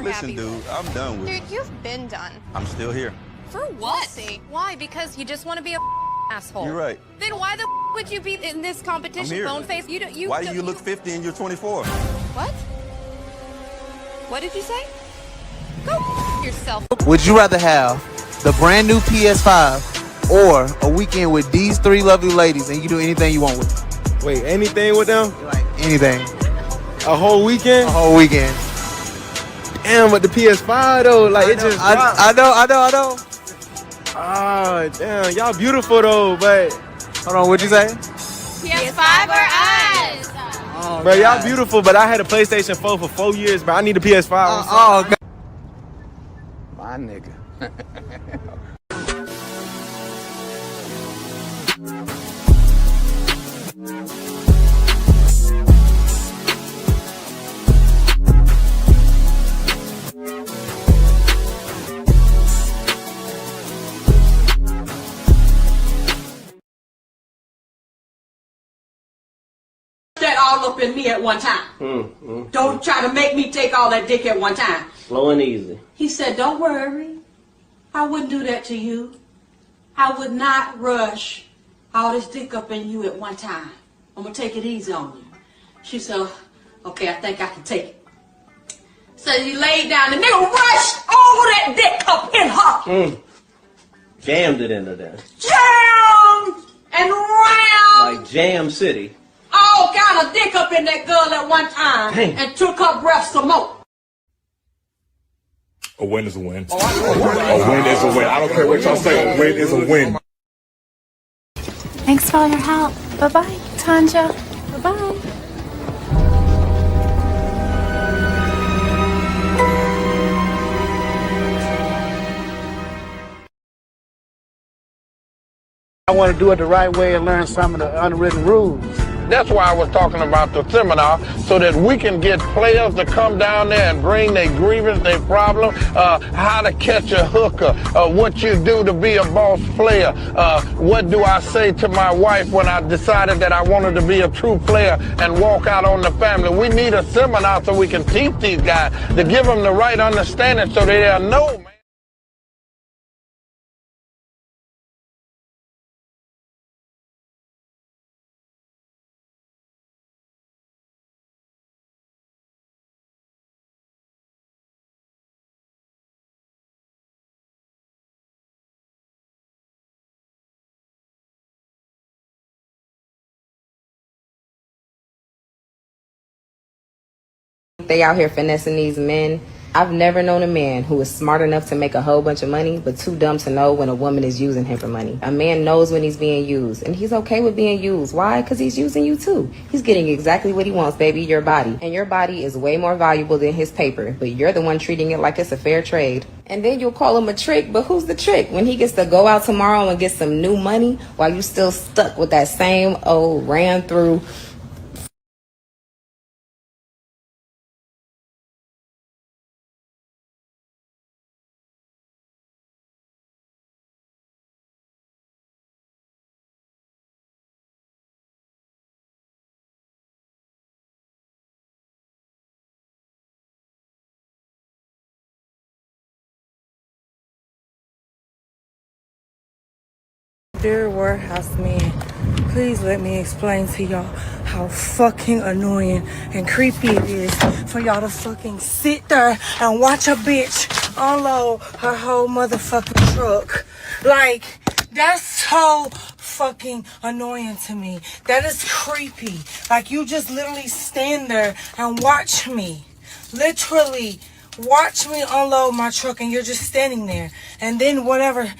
you're Listen, happy dude, with. I'm done with it. Dude, you've been done. I'm still here. For what? We'll see. Why? Because you just want to be a asshole. You're right. Then why the would you be in this competition, I'm here. bone face? Why do you look 50 and you're 24? What? What did you say? Go yourself. Would you rather have the brand new PS5 or a weekend with these three lovely ladies and you do anything you want with them? Wait, anything with them? Like anything. A whole weekend? A whole weekend. Damn, but the PS5 though, like it just dropped. I know. Ah, damn, y'all beautiful though, but Hold on, what'd you say? PS5 or us? Oh, bro, y'all beautiful, but I had a PlayStation 4 for 4 years, but I need a PS5. Oh, God. My nigga. That all up in me at one time. Don't try to make me take all that dick at one time. Slow and easy. He said, don't worry. I wouldn't do that to you. I would not rush all this dick up in you at one time. I'm going to take it easy on you. She said, okay, I think I can take it. So he laid down. The nigga rushed all that dick up in her. Jammed it into there. Jammed and round. Like Jam City. All kind of dick up in that girl at one time. Dang. And took her breath some more. A win is a win. A win is a win. I don't care what y'all say. A win is a win. Thanks for all your help. Bye-bye, Tanja. Bye-bye. I want to do it the right way and learn some of the unwritten rules. That's why I was talking about the seminar, so that we can get players to come down there and bring their grievance, their problem, how to catch a hooker, what you do to be a boss player, what do I say to my wife when I decided that I wanted to be a true player and walk out on the family. We need a seminar so we can teach these guys to give them the right understanding so they'll know, man. They out here finessing these men. I've never known a man who is smart enough to make a whole bunch of money, but too dumb to know when a woman is using him for money. A man knows when he's being used, and he's okay with being used. Why? Because he's using you too. He's getting exactly what he wants, baby, your body. And your body is way more valuable than his paper, but you're the one treating it like it's a fair trade. And then you'll call him a trick, but who's the trick? When he gets to go out tomorrow and get some new money while you still stuck with that same old ran through Dear warehouse man, please let me explain to y'all how fucking annoying and creepy it is for y'all to fucking sit there and watch a bitch unload her whole motherfucking truck. Like, that's so fucking annoying to me. That is creepy. Like, you just literally stand there and watch me. Literally watch me unload my truck and you're just standing there. And then whatever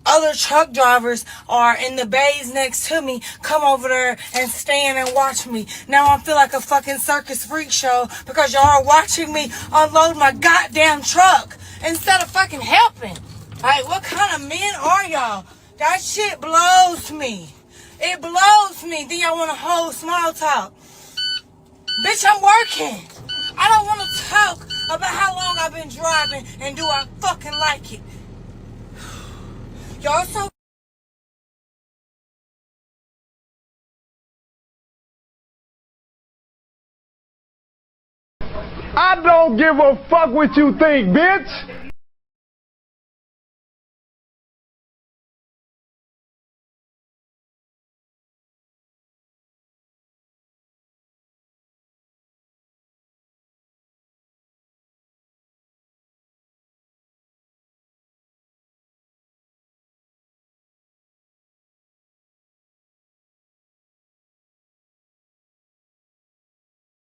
other truck drivers are in the bays next to me come over there and stand and watch me. Now I feel like a fucking circus freak show because y'all are watching me unload my goddamn truck instead of fucking helping. Like, what kind of men are y'all? That shit blows me. It blows me. Then y'all want to hold small talk. Bitch, I'm working. I don't want to talk about how long I've been driving and do I fucking like it. Y'all so I I don't give a fuck what you think, bitch.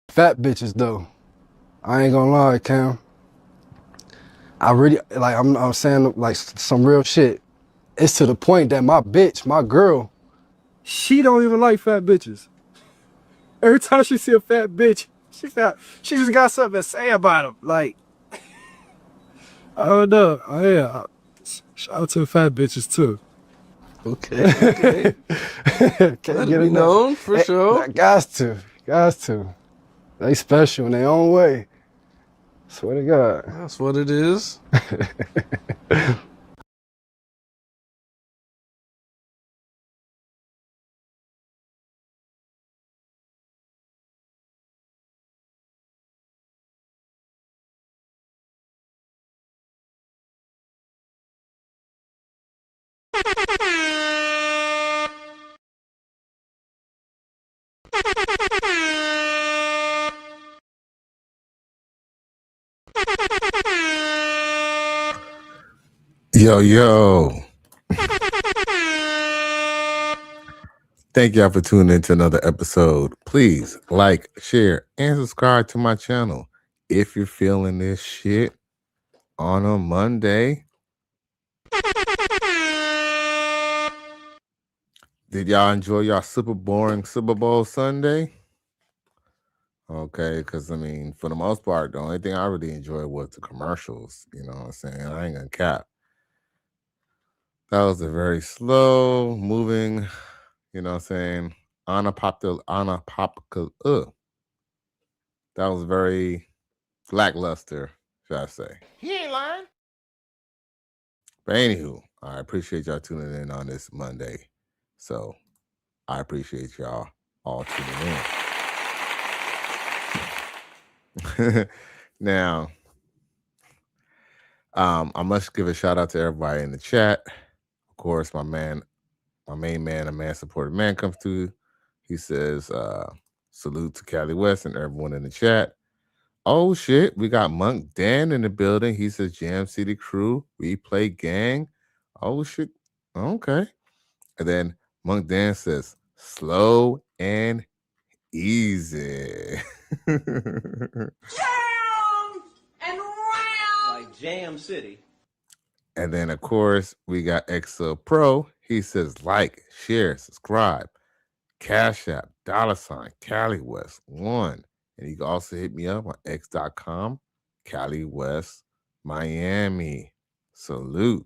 Fat bitches though. I ain't gonna lie, Cam. I really like. I'm saying like some real shit. It's to the point that my bitch, my girl, she don't even like fat bitches. Every time she see a fat bitch, she just got something to say about them. Like, I don't know. Oh, yeah. Shout out to fat bitches too. Okay. Can't Let me know for sure. Guys to. They special in their own way. Swear to God. That's what it is. Yo. Thank y'all for tuning in to another episode. Please like, share, and subscribe to my channel. If you're feeling this shit on a Monday. Did y'all enjoy y'all super boring Super Bowl Sunday? Okay, because I mean, for the most part, the only thing I really enjoyed was the commercials. You know what I'm saying? I ain't gonna cap. That was a very slow moving, you know what I'm saying, that was very lackluster, should I say. He ain't lying. But anywho, I appreciate y'all tuning in on this Monday. So I appreciate y'all all tuning in. Now, I must give a shout out to everybody in the chat. Of course, my main man, a man supported man comes through. He says, salute to Cali West and everyone in the chat. Oh shit, we got Monk Dan in the building. He says Jam City Crew, Replay Gang. Oh shit. Okay. And then Monk Dan says, slow and easy. Like Jam City. And then, of course, we got XL Pro. He says, like, share, subscribe, Cash App, $ Cali West 1. And you can also hit me up on x.com, Cali West, Miami. Salute.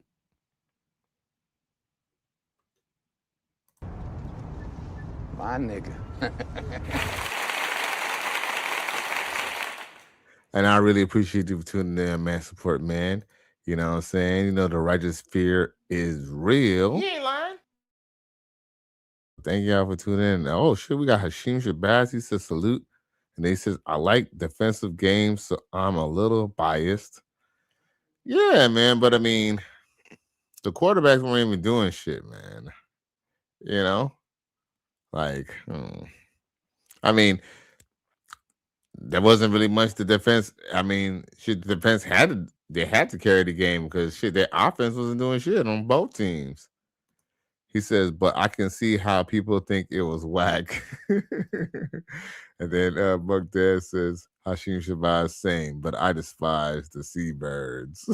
My nigga. And I really appreciate you for tuning in, man. Support, man. You know what I'm saying? You know, the righteous fear is real. He ain't lying. Thank y'all for tuning in. Oh, shit, we got Hashim Shabazz. He says, salute. And he says, I like defensive games, so I'm a little biased. Yeah, man. But, I mean, the quarterbacks weren't even doing shit, man. You know? Like, I mean, there wasn't really much the defense. I mean, shit, the defense had to carry the game because shit, their offense wasn't doing shit on both teams. He says, but I can see how people think it was whack. And then Buck Dad says, Hashim Shabazz same, but I despise the Seabirds.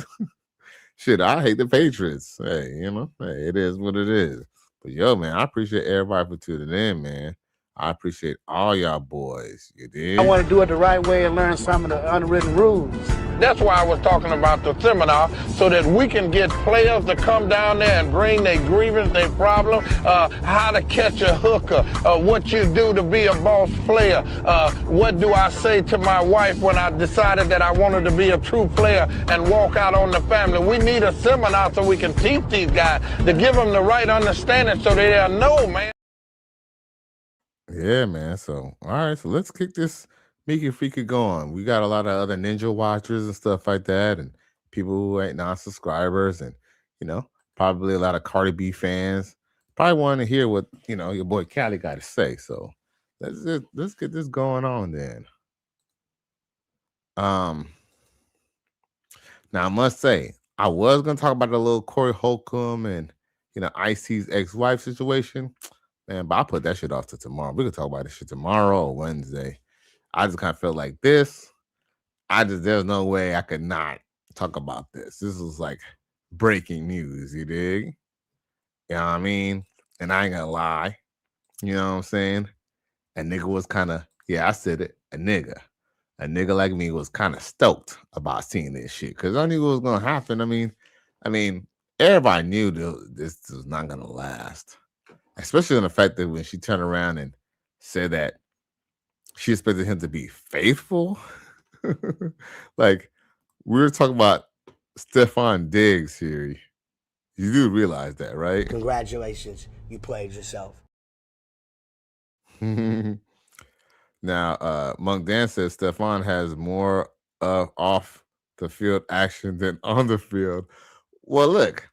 Shit, I hate the Patriots. Hey, you know, hey, it is what it is. But yo, man, I appreciate everybody for tuning in, man. I appreciate all y'all boys. You did? I want to do it the right way and learn some of the unwritten rules. That's why I was talking about the seminar, so that we can get players to come down there and bring their grievance, their problem, how to catch a hooker, what you do to be a boss player, what do I say to my wife when I decided that I wanted to be a true player and walk out on the family. We need a seminar so we can teach these guys to give them the right understanding so they'll know, man. Yeah, man. So, all right. So let's kick this Mickey Freaky gone. We got a lot of other Ninja watchers and stuff like that, and people who ain't non-subscribers, and probably a lot of Cardi B fans. Probably want to hear what your boy Cali got to say. So let's get this going on then. Now I must say, I was gonna talk about the little Corey Holcomb and Ice-T's ex-wife situation, man, but I put that shit off to tomorrow. We could talk about this shit tomorrow or Wednesday. I just kind of felt like this. There's no way I could not talk about this. This was like breaking news, you dig? You know what I mean? And I ain't gonna lie. You know what I'm saying? A nigga was kind of, I said it, a nigga like me was kind of stoked about seeing this shit because I knew it was gonna happen. I mean, everybody knew this was not gonna last, especially in the fact that when she turned around and said that she expected him to be faithful. Like, we were talking about Steffon Diggs here. You do realize that, right? Congratulations, you played yourself. Now, Monk Dan says Steffon has more of off the field action than on the field. Well, look,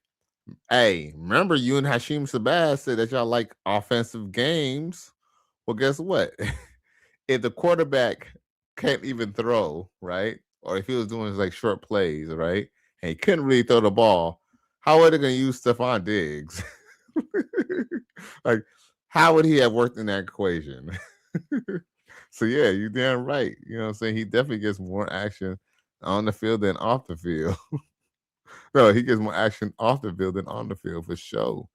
hey, remember you and Hashim Shabazz said that y'all like offensive games. Well, guess what? If the quarterback can't even throw, right? Or if he was doing like short plays, right? And he couldn't really throw the ball, how are they going to use Steffon Diggs? Like, how would he have worked in that equation? So, yeah, you're damn right. You know what I'm saying? He definitely gets more action on the field than off the field. No, he gets more action off the field than on the field for sure.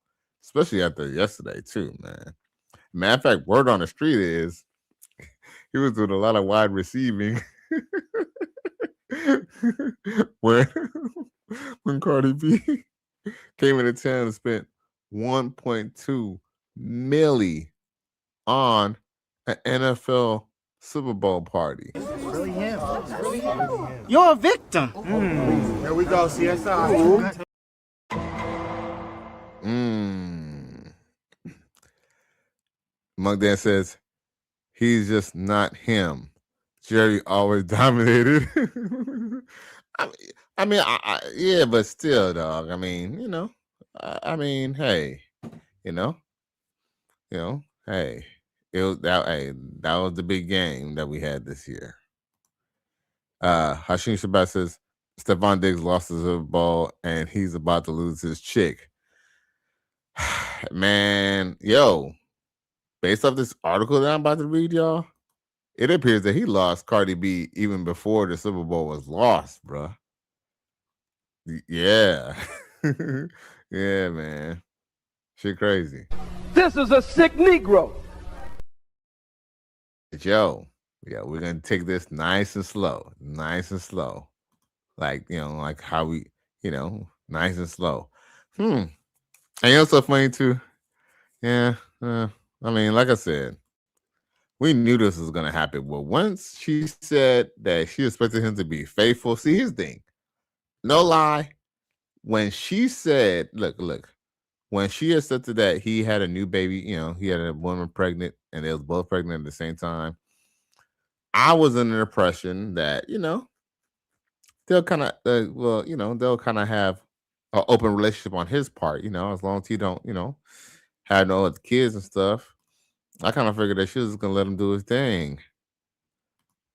Especially after yesterday, too, man. Matter of fact, word on the street is he was doing a lot of wide receiving when Cardi B came into town and spent $1.2 million on an NFL Super Bowl party. Really him. You're a victim. Here we go, CSI. Monk Dan says he's just not him. Jerry always dominated. Yeah, but still, dog. Hey, hey, that was the big game that we had this year. Hashim Shabazz says Steffon Diggs lost the Super Bowl and he's about to lose his chick. Man, based off this article that I'm about to read, y'all, it appears that he lost Cardi B even before the Super Bowl was lost, bruh. Yeah. Yeah, man. Shit crazy. This is a sick Negro. But we're going to take this nice and slow. Like, like how we, nice and slow. And what's so funny too? Yeah. Like I said, we knew this was going to happen. But once she said that she expected him to be faithful, see, his thing. No lie. When she said, look, when she accepted that he had a new baby, he had a woman pregnant and they was both pregnant at the same time, I was under the impression that, they'll kind of, they'll kind of have an open relationship on his part, as long as he don't, have no other kids and stuff. I kind of figured that she was going to let him do his thing.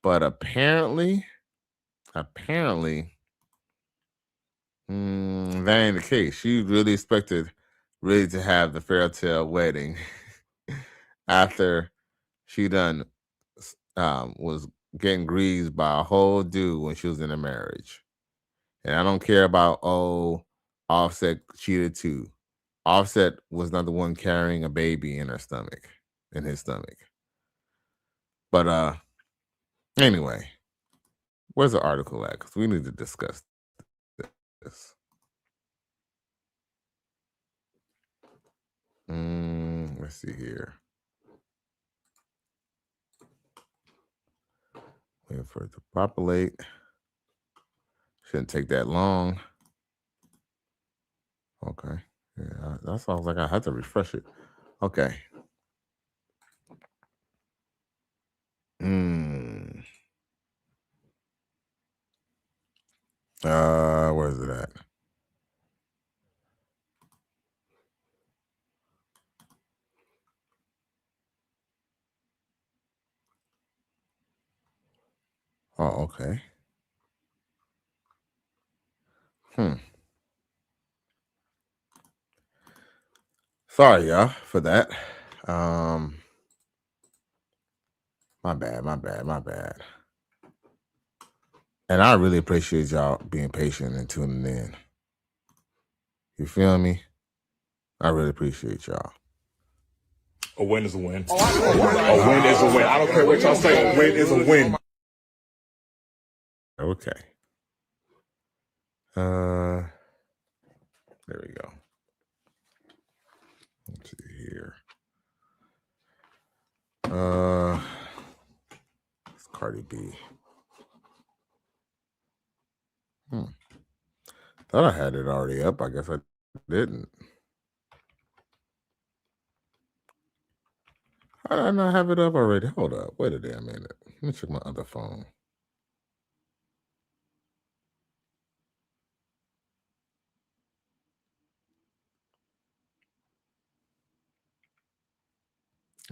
But apparently, that ain't the case. She really expected to have the fairy tale wedding after she done was getting greased by a whole dude when she was in a marriage. And I don't care about Offset cheated too. Offset was not the one carrying a baby in his stomach. But anyway, where's the article at? Because we need to discuss this. Let's see here. Waiting for it to populate. Shouldn't take that long. Okay. Yeah, that sounds like I had to refresh it. Okay. Where's it at? Oh, okay. Sorry, y'all, for that. My bad. And I really appreciate y'all being patient and tuning in. You feel me? I really appreciate y'all. A win is a win. A win is a win. I don't care what y'all say. A win is a win. Okay. There we go. Let's see here. It's Cardi B. Thought I had it already up. I guess I didn't. How did I not have it up already? Hold up. Wait a damn minute. Let me check my other phone.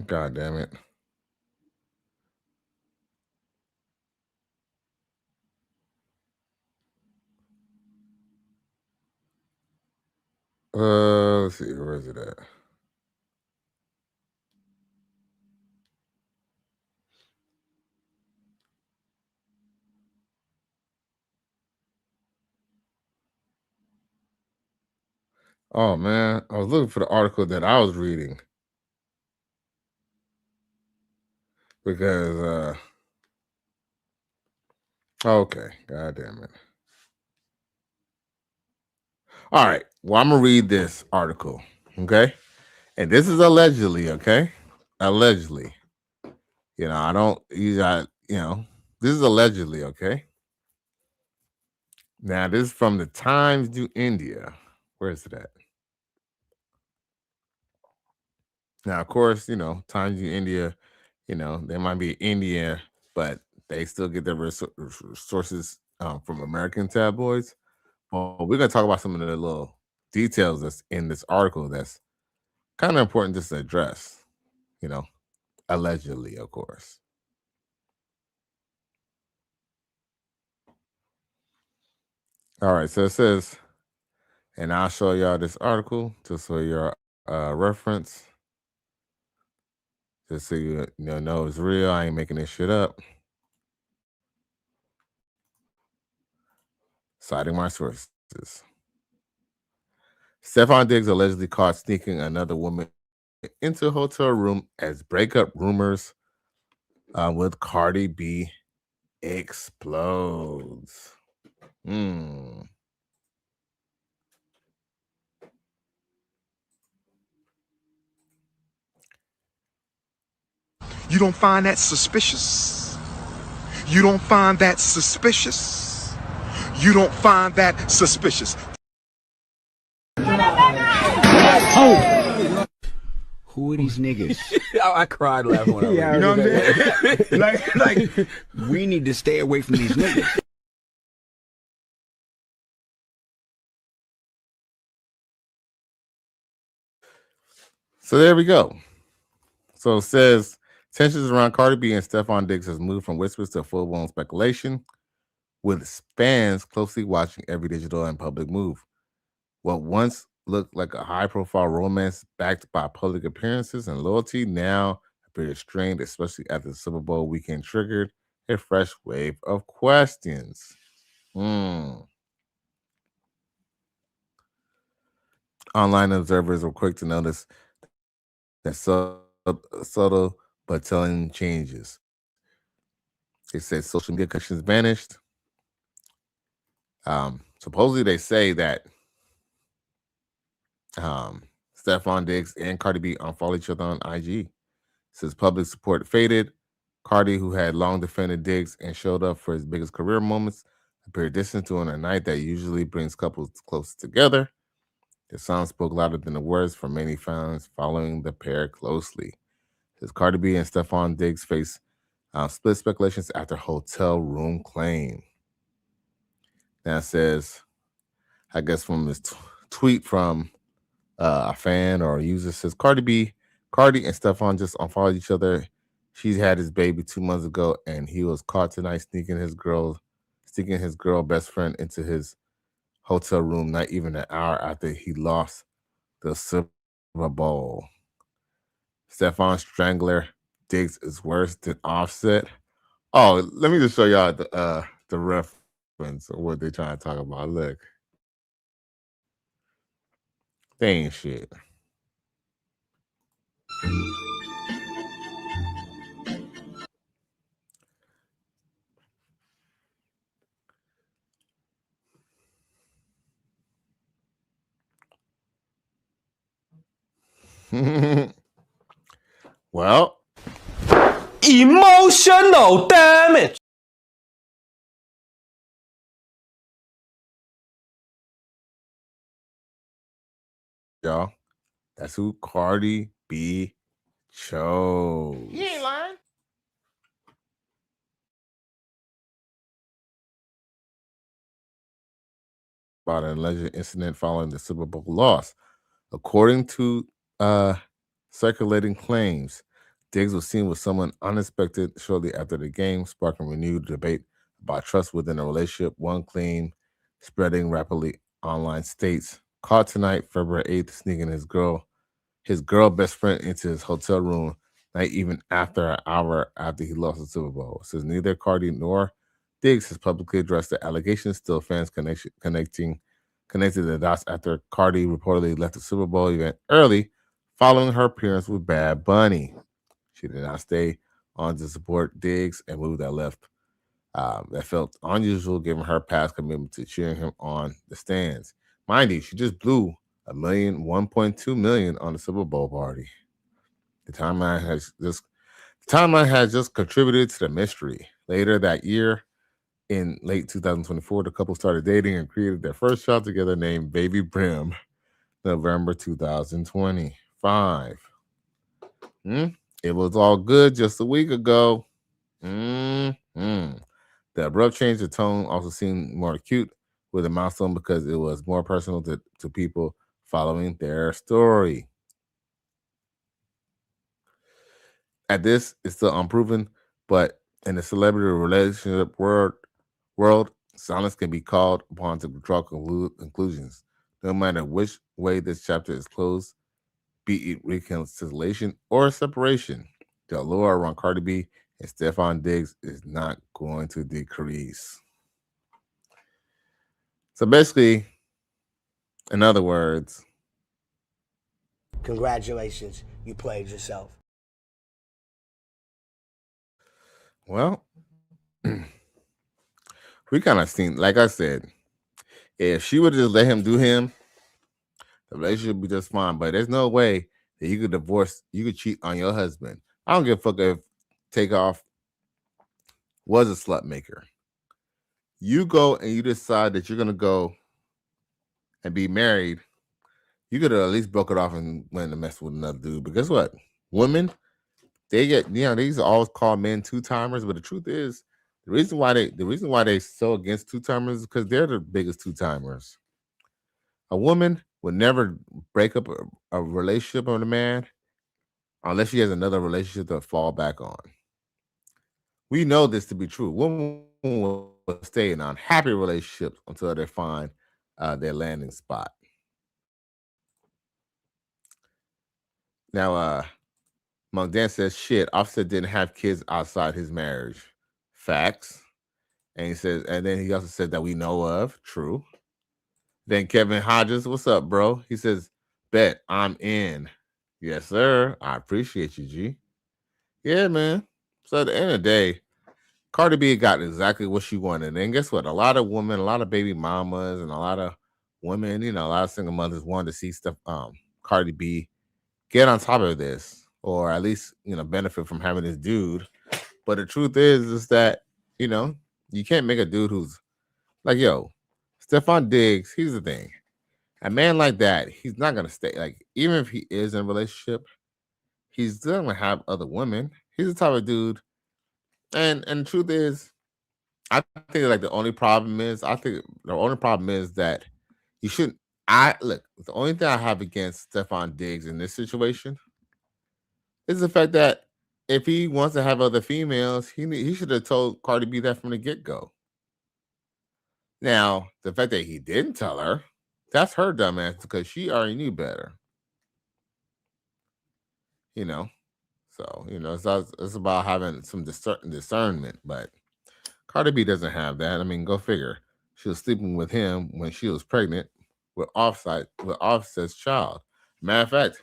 God damn it. Let's see. Where is it at? Oh man, I was looking for the article that I was reading because okay, god damn it. All right, well, I'm gonna read this article, okay? And this is allegedly, okay? Allegedly. You know, I don't this is allegedly, okay? Now, this is from the Times New India. Where is it at? Now, of course, Times New India, they might be India, but they still get their sources from American tabloids. Well, we're going to talk about some of the little details that's in this article that's kind of important just to address, allegedly, of course. All right, so it says, and I'll show y'all this article just so your reference. Just so you know it's real. I ain't making this shit up. Citing my sources. Steffon Diggs allegedly caught sneaking another woman into a hotel room as breakup rumors with Cardi B explodes. You don't find that suspicious? You don't find that suspicious? You don't find that suspicious? Oh! Who are these niggas? I cried laughing when I read it. You know what I'm saying? like, we need to stay away from these niggas. So there we go. So it says tensions around Cardi B and Steffon Diggs has moved from whispers to full-blown speculation, with fans closely watching every digital and public move. What once looked like a high-profile romance backed by public appearances and loyalty now appears strained, especially after the Super Bowl weekend triggered a fresh wave of questions. Online observers were quick to notice that subtle but telling changes. They said social media connections vanished. Supposedly they say that Steffon Diggs and Cardi B unfollow each other on IG. Since public support faded, Cardi, who had long defended Diggs and showed up for his biggest career moments, appeared distant on a night that usually brings couples closer together. The song spoke louder than the words for many fans following the pair closely. Since Cardi B and Steffon Diggs face split speculations after hotel room claim. Now it says, I guess from this tweet from a fan or a user says, Cardi and Steffon just unfollowed each other. She's had his baby 2 months ago, and he was caught tonight sneaking his girl best friend into his hotel room not even an hour after he lost the Super Bowl. Steffon Strangler Diggs is worse than Offset. Oh, let me just show y'all the reference of what they're trying to talk about. Look. They ain't shit. Well, emotional damage. Y'all, that's who Cardi B chose. He ain't lying. About an alleged incident following the Super Bowl loss. According to circulating claims, Diggs was seen with someone unexpected shortly after the game, sparking renewed debate about trust within a relationship. One claim spreading rapidly online states, caught tonight, February 8th, sneaking his girl best friend into his hotel room, not even after an hour after he lost the Super Bowl. It says neither Cardi nor Diggs has publicly addressed the allegations. Still, fans connected the dots after Cardi reportedly left the Super Bowl event early following her appearance with Bad Bunny. She did not stay on to support Diggs, and move that felt unusual given her past commitment to cheering him on the stands. Mind you, she just blew $1.2 million on the Super Bowl party. The timeline has just contributed to the mystery. Later that year, in late 2024, the couple started dating and created their first child together named Baby Brim, November 2025. It was all good just a week ago. The abrupt change of tone also seemed more acute with a milestone because it was more personal to people following their story. At this, it's still unproven, but in the celebrity relationship world, silence can be called upon to draw conclusions. No matter which way this chapter is closed, be it reconciliation or separation, the allure around Cardi B and Steffon Diggs is not going to decrease. So basically, in other words, congratulations, you played yourself. Well, we kind of seen, like I said, if she would just let him do him, the relationship would be just fine. But there's no way that you could cheat on your husband. I don't give a fuck if Takeoff was a slut maker. You go and you decide that you're gonna go and be married. You could have at least broke it off and went to mess with another dude. But guess what? Women, they get, these are always called men two-timers, but the truth is, the reason why they so against two-timers is because they're the biggest two-timers. A woman would never break up a relationship with a man unless she has another relationship to fall back on. We know this to be true. Women will stay in unhappy relationships until they find their landing spot. Now, Monk Dan says, shit, Offset didn't have kids outside his marriage. Facts. And he says, and then he also said that we know of. True. Then Kevin Hodges, what's up, bro? He says, bet I'm in. Yes, sir. I appreciate you, G. Yeah, man. So at the end of the day, Cardi B got exactly what she wanted. And guess what? A lot of women, a lot of baby mamas, and a lot of women, a lot of single mothers wanted to see stuff, Cardi B get on top of this, or at least, benefit from having this dude. But the truth is that, you can't make a dude who's like, Steffon Diggs, here's the thing. A man like that, he's not going to stay. Like, even if he is in a relationship, he's still going to have other women. He's the type of dude. And the truth is, I think like the only problem is that you shouldn't. The only thing I have against Steffon Diggs in this situation is the fact that if he wants to have other females, he should have told Cardi B that from the get go. Now, the fact that he didn't tell her, that's her dumbass because she already knew better. You know, so it's about having some discernment, but Cardi B doesn't have that. I mean, go figure. She was sleeping with him when she was pregnant with Offset's child. Matter of fact,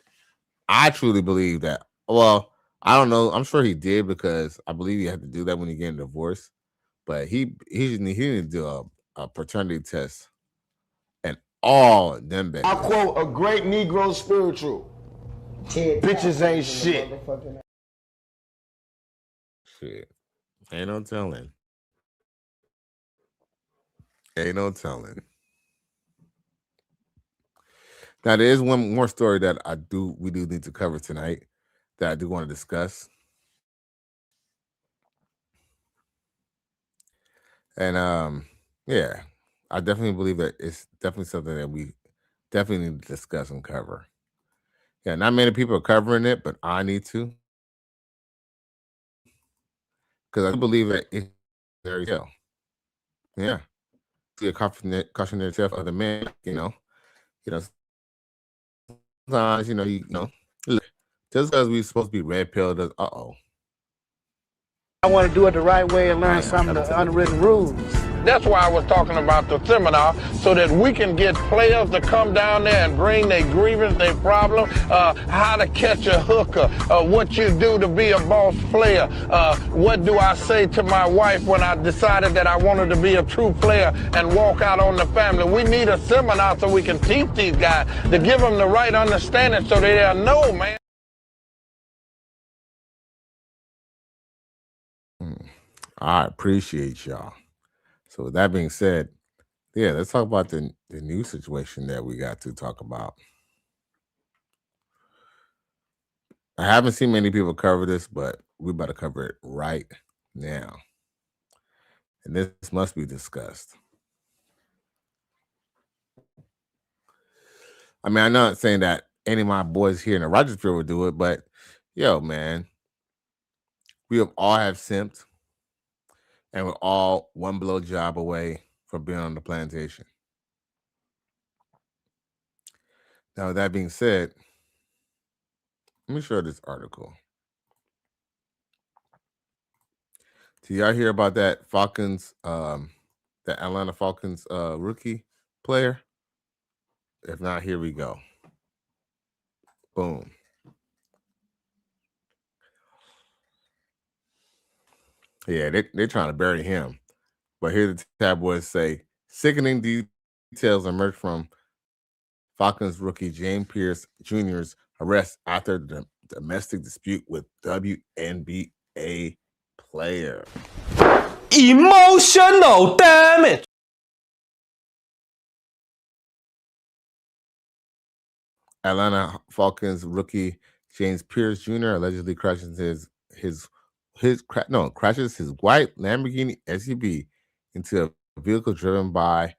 I truly believe that. Well, I don't know. I'm sure he did because I believe you have to do that when you get a divorce. But he didn't do a paternity test and all them babies. I quote a great Negro spiritual. Bitches ain't shit. Shit. Ain't no telling. Ain't no telling. Now there is one more story that we do need to cover tonight that I do want to discuss. And yeah, I definitely believe that it's definitely something that we definitely need to discuss and cover. Yeah, not many people are covering it, but I need to. Because I believe that it's very tale. Yeah. See a cautionary tale for other men, sometimes, look, just because we're supposed to be red pill does I want to do it the right way and learn some of the unwritten rules. That's why I was talking about the seminar, so that we can get players to come down there and bring their grievance, their problem, how to catch a hooker, what you do to be a boss player, what do I say to my wife when I decided that I wanted to be a true player and walk out on the family. We need a seminar so we can teach these guys to give them the right understanding so they'll know, man. I appreciate y'all. So with that being said, yeah, let's talk about the new situation that we got to talk about. I haven't seen many people cover this, but we better cover it right now. And this must be discussed. I mean, I'm not saying that any of my boys here in the Rogersville would do it, but yo, man, we have all have simped, and we're all one blow job away from being on the plantation. Now, with that being said, let me show this article. Did y'all hear about that Falcons, the Atlanta Falcons rookie player? If not, here we go. Boom. Yeah, they're trying to bury him. But here the tabloids say, sickening details emerge from Falcons rookie James Pierce Jr.'s arrest after the domestic dispute with WNBA player. Emotional damage. Atlanta Falcons rookie James Pierce Jr. allegedly crashes his white Lamborghini SUV into a vehicle driven by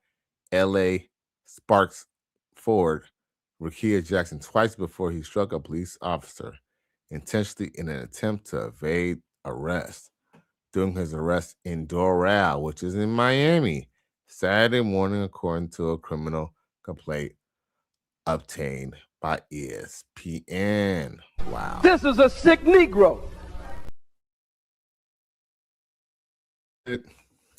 L.A. Sparks Ford Rakia Jackson twice before he struck a police officer intentionally in an attempt to evade arrest. During his arrest in Doral, which is in Miami, Saturday morning, according to a criminal complaint obtained by ESPN. Wow. This is a sick Negro.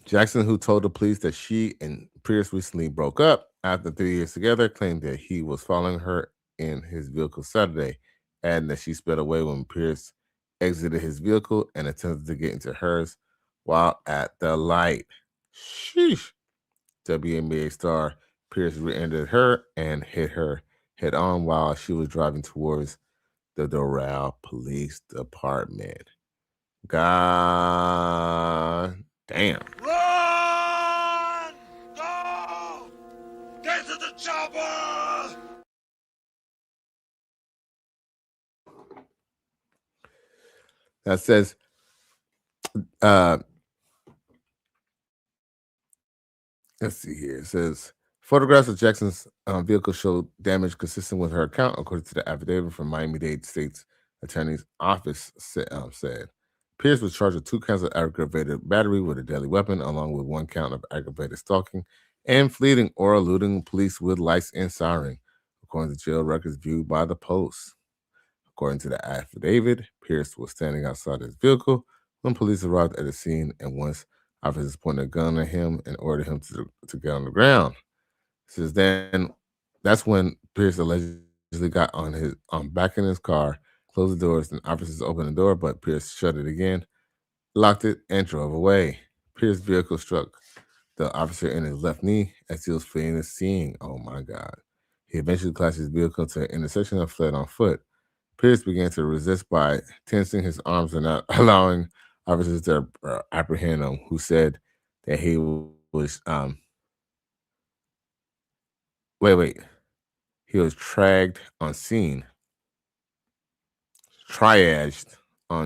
Jackson, who told the police that she and Pierce recently broke up after 3 years together, claimed that he was following her in his vehicle Saturday, and that she sped away when Pierce exited his vehicle and attempted to get into hers while at the light. Sheesh. WNBA star Pierce rear-ended her and hit her head-on while she was driving towards the Doral Police Department. God damn. Run! Go! Get to the chopper! That says Let's see here. It says photographs of Jackson's vehicle showed damage consistent with her account, according to the affidavit from Miami-Dade State's Attorney's Office said. Pierce was charged with 2 counts of aggravated battery with a deadly weapon, along with 1 count of aggravated stalking and fleeing or eluding police with lights and siren, according to jail records viewed by the Post. According to the affidavit, Pierce was standing outside his vehicle when police arrived at the scene, and once officers pointed a gun at him and ordered him to get on the ground. Since then, that's when Pierce allegedly got on back in his car, closed the doors, and officers opened the door, but Pierce shut it again, locked it, and drove away. Pierce's vehicle struck the officer in his left knee as he was fleeing the scene. Oh my God. He eventually crashed his vehicle to an intersection and fled on foot. Pierce began to resist by tensing his arms and not allowing officers to apprehend him, who said that he was he was triaged on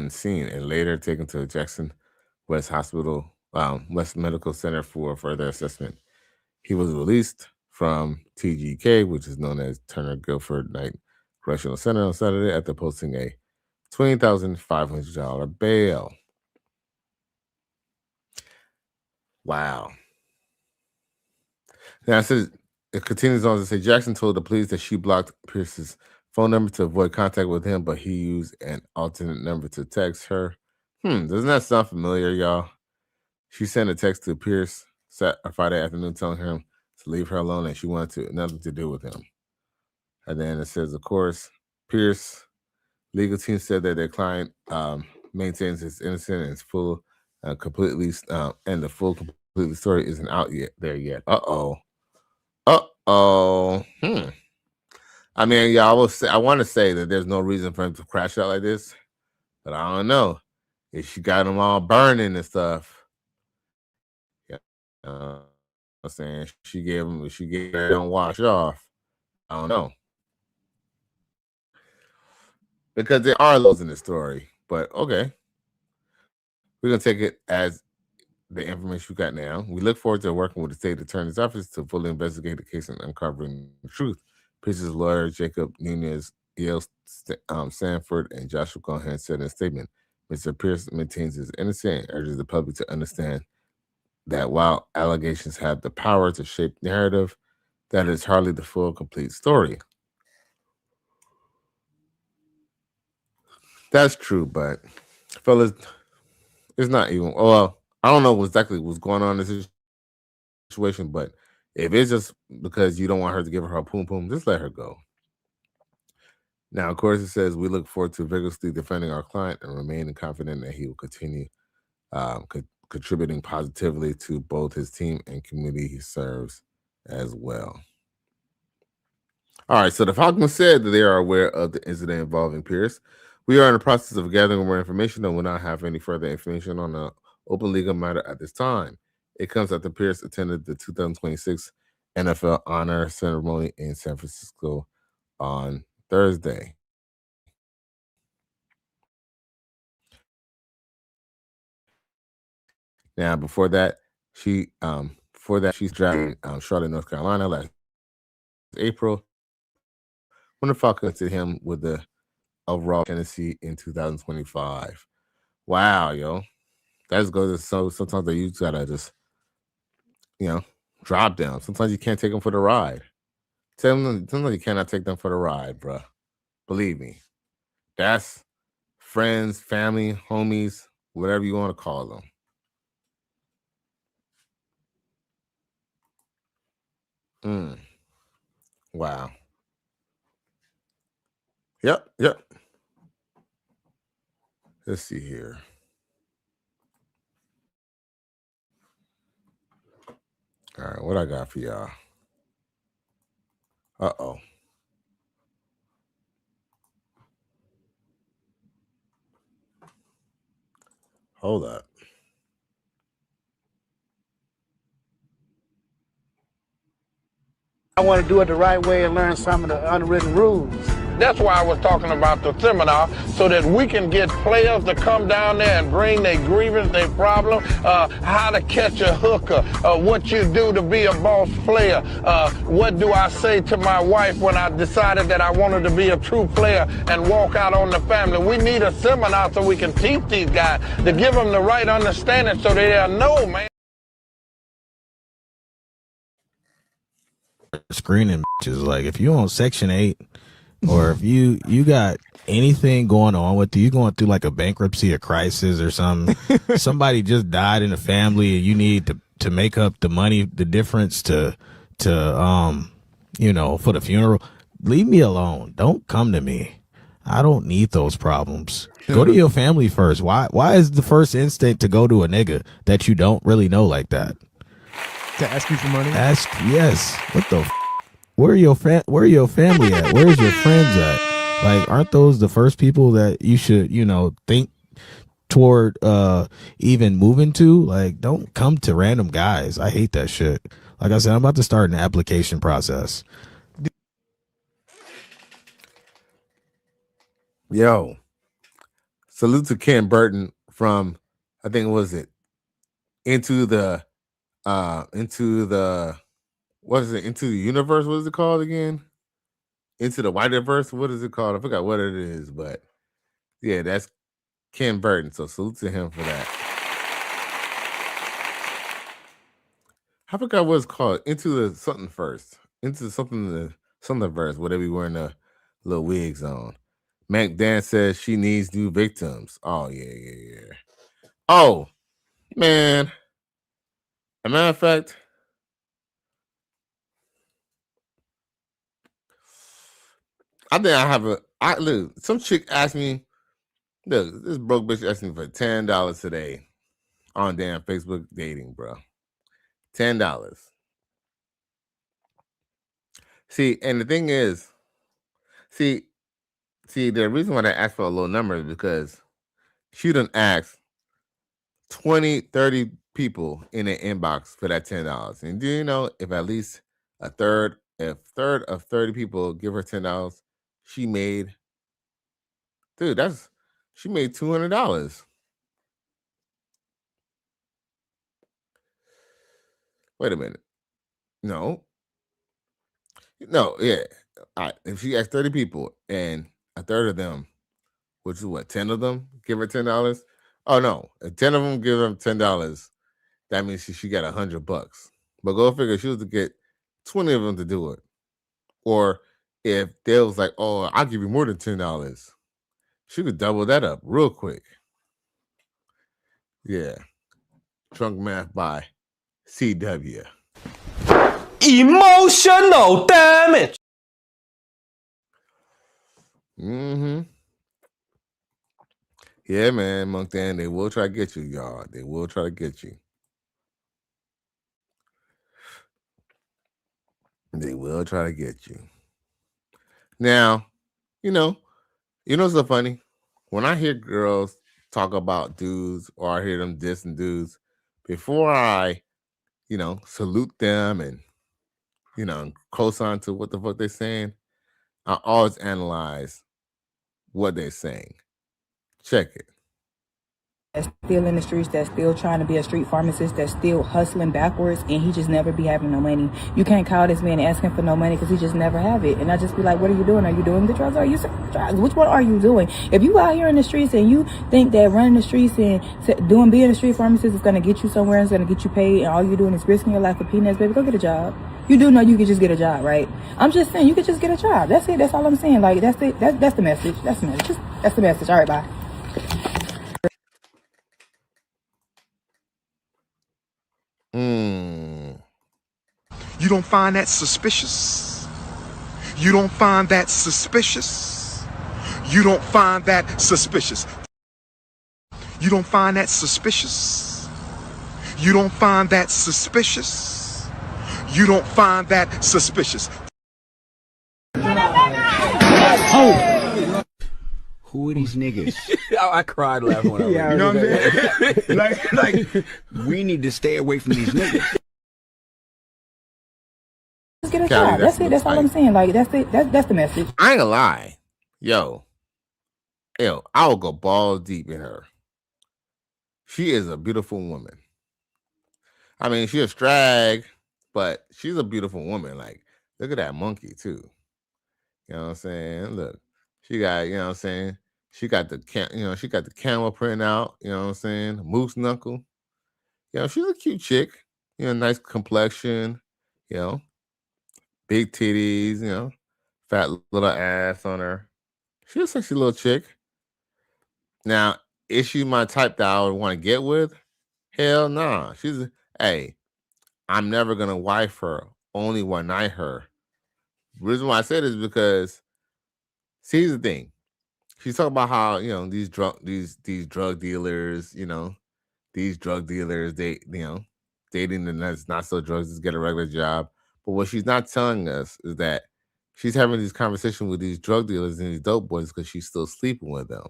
scene and later taken to Jackson West Hospital, West Medical Center for further assessment. He was released from TGK, which is known as Turner Guilford Knight Correctional Center, on Saturday after posting a $20,500 bail. Wow. Now it continues on to say Jackson told the police that she blocked Pierce's phone number to avoid contact with him, but he used an alternate number to text her. Doesn't that sound familiar, y'all? She sent a text to Pierce Friday afternoon telling him to leave her alone and she wanted nothing to do with him. And then it says, of course, Pierce legal team said that their client maintains his innocence and is full completely, and the full completely story isn't out there yet. Uh-oh. I mean, yeah, I want to say that there's no reason for him to crash out like this, but I don't know. If she got him all burning and stuff, yeah, I'm saying she gave her don't wash off. I don't know, because there are those in the story. But okay, we're gonna take it as the information we got now. We look forward to working with the state attorney's office to fully investigate the case and uncovering the truth. Pierce's lawyer, Jacob Nunez, Yale Sanford, and Joshua Cohen said in a statement, Mr. Pierce maintains his innocence and urges the public to understand that while allegations have the power to shape narrative, that is hardly the full, complete story. That's true, but fellas, it's not even, well, I don't know exactly what's going on in this situation, but if it's just because you don't want her to give her a poom poom, just let her go. Now, of course, it says we look forward to vigorously defending our client and remaining confident that he will continue contributing positively to both his team and community he serves as well. All right, so the Falcons said that they are aware of the incident involving Pierce. We are in the process of gathering more information and will not have any further information on the open legal matter at this time. It comes after Pierce attended the 2026 NFL Honor Ceremony in San Francisco on Thursday. Now, before that, she's drafted Charlotte, North Carolina last April when the Falcons did him with the overall Tennessee in 2025. Wow, yo. That's good. So sometimes you gotta just, drop down. Sometimes you can't take them for the ride. Sometimes you cannot take them for the ride, bruh. Believe me. That's friends, family, homies, whatever you want to call them. Wow. Yep. Let's see here. All right, what I got for y'all? Uh-oh. Hold up. I want to do it the right way and learn some of the unwritten rules. That's why I was talking about the seminar, so that we can get players to come down there and bring their grievance, their problem, how to catch a hooker, what you do to be a boss player, what do I say to my wife when I decided that I wanted to be a true player and walk out on the family. We need a seminar so we can teach these guys to give them the right understanding so they'll know, man. Screening is like, if you on Section 8 or if you got anything going on with you going through like a bankruptcy or crisis or something, somebody just died in the family and you need to make up the money, the difference to you know, for the funeral, leave me alone. Don't come to me. I don't need those problems. Go to your family first. Why is the first instinct to go to a nigga that you don't really know like that? To ask you for money? Yes. What the where your family at? Where's your friends at? Like, aren't those the first people that you should, you know, think toward even moving to? Like, don't come to random guys. I hate that shit. Like I said, I'm about to start an application process. Yo, salute to Ken Burton from, I think, was it Into the what is it? Into the Universe? What is it called again? Into the Widerverse? What is it called? I forgot what it is, but yeah, that's Ken Burton. So salute to him for that. I forgot what it's called. Into the something first. Into something verse, whatever we wearing the little wigs on. Mac Dan says she needs new victims. Oh, yeah. Oh, man. As a matter of fact, I think look, some chick asked me, look, this broke bitch asked me for $10 today on damn Facebook dating, bro. $10. See, and the thing is, see, the reason why I asked for a low number is because she done asked 20, 30 people in the inbox for that $10. And do you know if at least a third of 30 people give her $10, she made $200. Wait a minute. No, yeah. All right. If she asked 30 people and a third of them, which is what, 10 of them give her $10? Oh no, if 10 of them give her $10, that means she got $100. But go figure, she was to get 20 of them to do it. Or if they was like, oh, I'll give you more than $10, she could double that up real quick. Yeah. Trunk math by CW. Emotional damage. Mm-hmm. Yeah, man, Monk Dan, they will try to get you, y'all. They will try to get you. They will try to get you. Now, you know so funny? When I hear girls talk about dudes or I hear them dissing dudes, before I, salute them and, co-sign to what the fuck they're saying, I always analyze what they're saying. Check it. That's still in the streets, that's still trying to be a street pharmacist, that's still hustling backwards, and he just never be having no money. You can't call this man and ask him for no money because he just never have it. And I just be like, what are you doing? Are you doing the drugs? Or are you selling drugs? Which one are you doing? If you out here in the streets and you think that running the streets and being a street pharmacist is going to get you somewhere, it's going to get you paid, and all you're doing is risking your life for peanuts, baby, go get a job. You do know you could just get a job, right? I'm just saying, you could just get a job. That's it. That's all I'm saying. Like, that's it. That's the message. That's the message. That's the message. All right, bye. You don't find that suspicious? You don't find that suspicious? You don't find that suspicious? You don't find that suspicious? You don't find that suspicious? You don't find that suspicious? Oh! Who are these niggas? I cried laughing when I read it. You know what I'm saying? like, we need to stay away from these niggas. Just get a job. That's it. That's all I'm saying. Like, that's it. That's the message. I ain't gonna lie. Yo, I will go balls deep in her. She is a beautiful woman. I mean, she's a strag, but she's a beautiful woman. Like, look at that monkey too. You know what I'm saying? Look, she got, you know what I'm saying? She got the she got the camel print out, you know what I'm saying? Moose knuckle. You know, she's a cute chick. You know, nice complexion, you know, big titties, you know, fat little ass on her. She's a sexy little chick. Now, is she my type that I would want to get with? Hell nah. Hey, I'm never gonna wife her, only one night her. The reason why I say this is because see, here's the thing. She's talking about how, these drug dealers, these drug dealers, dating and that's not so drugs, just get a regular job. But what she's not telling us is that she's having these conversations with these drug dealers and these dope boys because she's still sleeping with them.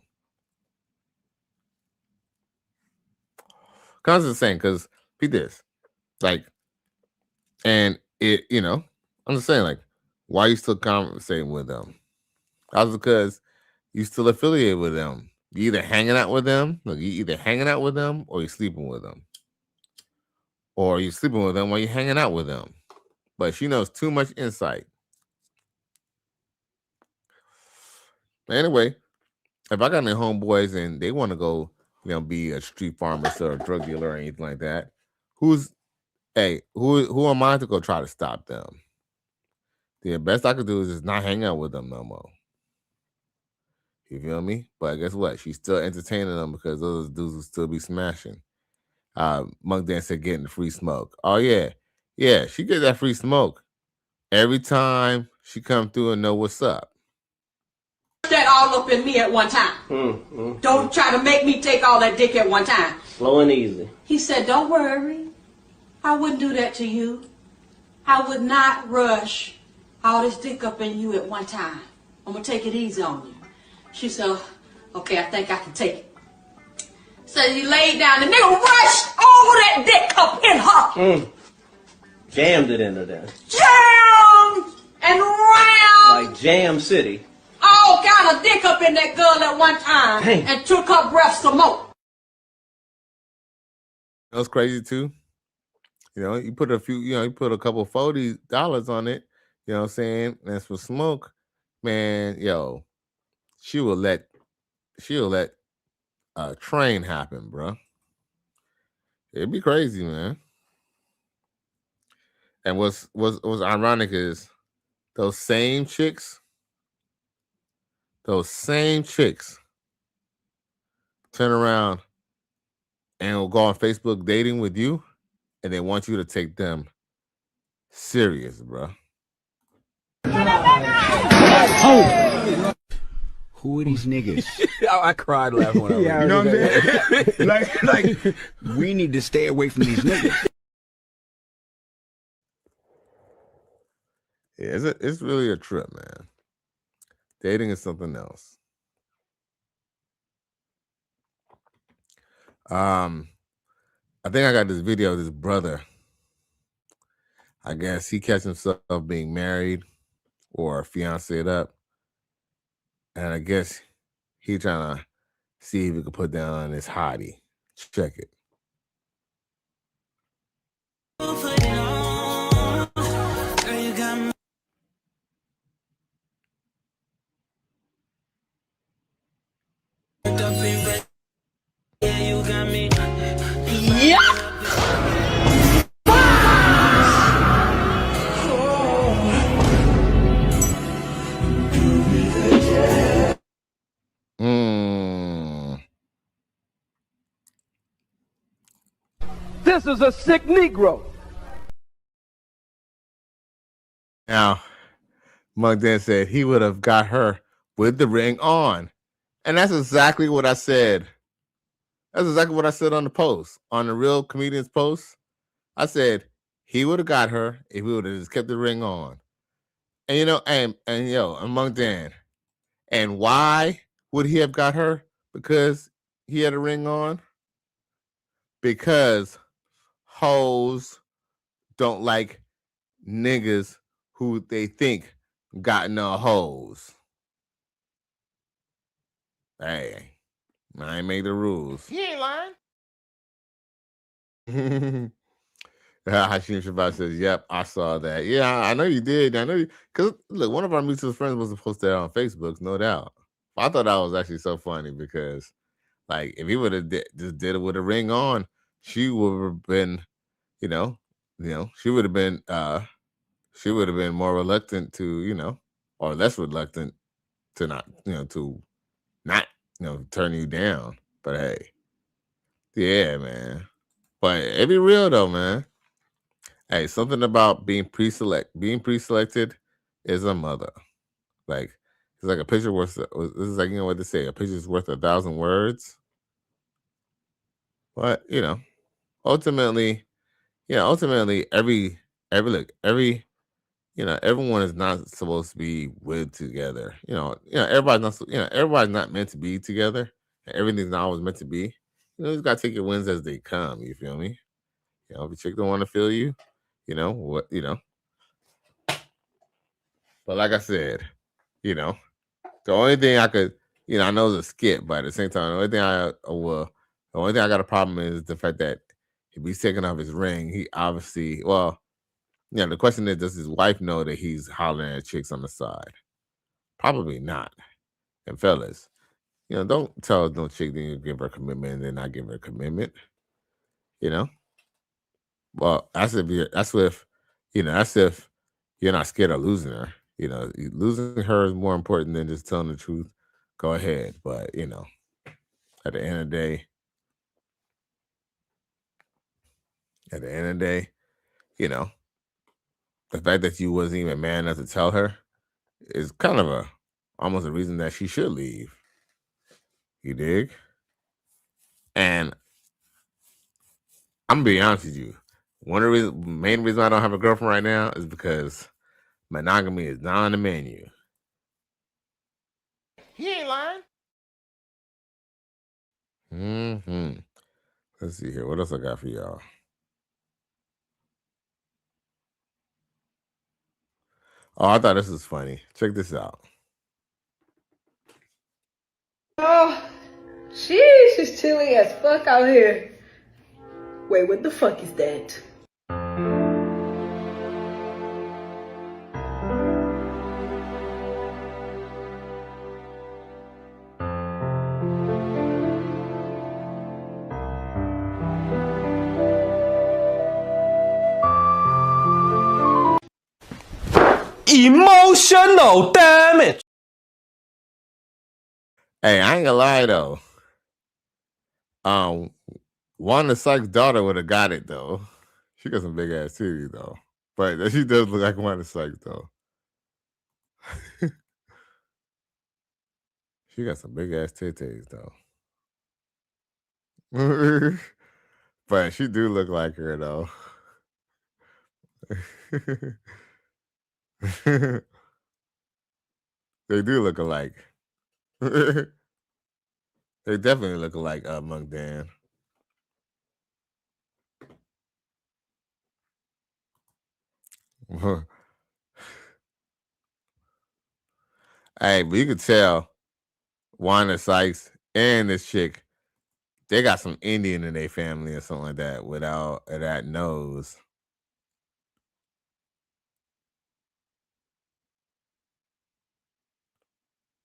Cause I'm saying, because be this, like, and I'm just saying, like, why are you still conversating with them? That's because you still affiliated with them. You either hanging out with them, or you're sleeping with them. Or you're sleeping with them while you're hanging out with them. But she knows too much insight. Anyway, if I got any homeboys and they want to go, be a street pharmacist or a drug dealer or anything like that, who am I to go try to stop them? The best I could do is just not hang out with them no more. You feel me? But guess what? She's still entertaining them because those dudes will still be smashing. Monk Dan said getting the free smoke. Oh yeah. Yeah, she gets that free smoke every time she come through and know what's up. That all up in me at one time. Don't try to make me take all that dick at one time. Slow and easy. He said, don't worry. I wouldn't do that to you. I would not rush all this dick up in you at one time. I'm going to take it easy on you. She said, okay, I think I can take it. So he laid down. The nigga rushed all that dick up in her. Jammed it into there. Jammed and round. Like Jam City. All kind of dick up in that girl at one time. Dang. And took her breath some more. That was crazy too. You put you put a couple $40 on it, you know what I'm saying? And for smoke, man, she'll let a train happen, bro. It'd be crazy, man. And what's ironic is those same chicks turn around and will go on Facebook dating with you, and they want you to take them serious, bro. Who are these niggas? I cried laughing when I read it. You know what I'm saying? like, we need to stay away from these niggas. Yeah, it's really a trip, man. Dating is something else. I think I got this video of this brother. I guess he catch himself being married or fiancéed up. And I guess he trying to see if he could put down his hottie. Check it. This is a sick Negro. Now, Monk Dan said he would have got her with the ring on. And that's exactly what I said. That's exactly what I said on the post, on the Real Comedians post. I said he would have got her if he would have just kept the ring on. And and Monk Dan. And why would he have got her? Because he had a ring on? Because hoes don't like niggas who they think got no hoes. Hey, I ain't made the rules. He ain't lying. Hashim Shabbat says, "Yep, I saw that. Yeah, I know you did. I know you because look, one of our mutual friends was supposed to on Facebook, no doubt. I thought that was actually so funny because, like, if he would have just did it with a ring on, she would have been, she would have been, more reluctant to, or less reluctant to not, to not, turn you down. But hey, yeah, man. But it be real though, man. Hey, something about being pre-selected is a mother. Like it's like a picture worth. This is like what they say. A picture's worth 1,000 words. But ultimately, everyone is not supposed to be with together. Everybody's not meant to be together. And everything's not always meant to be. You just gotta take your wins as they come. You feel me? If a chick don't want to feel you, what. But like I said, the only thing I could, I know it's a skit, but at the same time, the only thing I got a problem is the fact that if he's taking off his ring, he obviously, the question is, does his wife know that he's hollering at chicks on the side? Probably not. And fellas, don't tell no chick that you give her a commitment and then not give her a commitment. Well, that's if you're not scared of losing her. Losing her is more important than just telling the truth. Go ahead, but at the end of the day, the fact that you wasn't even man enough to tell her is kind of almost a reason that she should leave. You dig? And I'm gonna be honest with you. One of the main reason I don't have a girlfriend right now is because monogamy is not on the menu. He ain't lying. Let's see here. What else I got for y'all? Oh, I thought this was funny. Check this out. Oh, sheesh, it's chilly as fuck out here. Wait, what the fuck is that? Emotional damage. Hey, I ain't gonna lie though. Wanda Sykes' daughter would have got it though. She got some big ass titties though. But she does look like Wanda Sykes though. She got some big ass titties though. But she do look like her though. They do look alike. They definitely look alike, Monk Dan. Hey, but you could tell Wanda Sykes and this chick, they got some Indian in their family or something like that without that nose.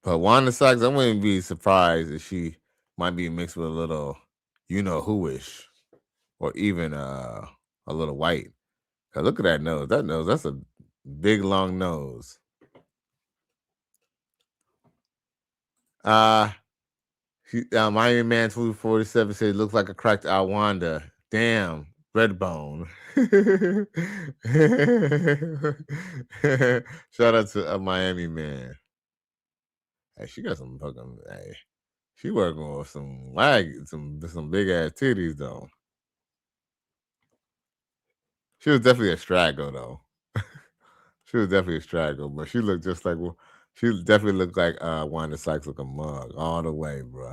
But Wanda Sykes, I wouldn't be surprised if she might be mixed with a little, who-ish, or even a little white. Look at that nose. That's a big long nose. Miami Man 247 said looks like a cracked out Wanda. Damn, Redbone. Shout out to Miami Man. Hey, she got some fucking. Hey, she working with some big ass titties though. She was definitely a straggle though. She was definitely a straggle, but she looked just like. She definitely looked like Wanda Sykes with a mug all the way, bro.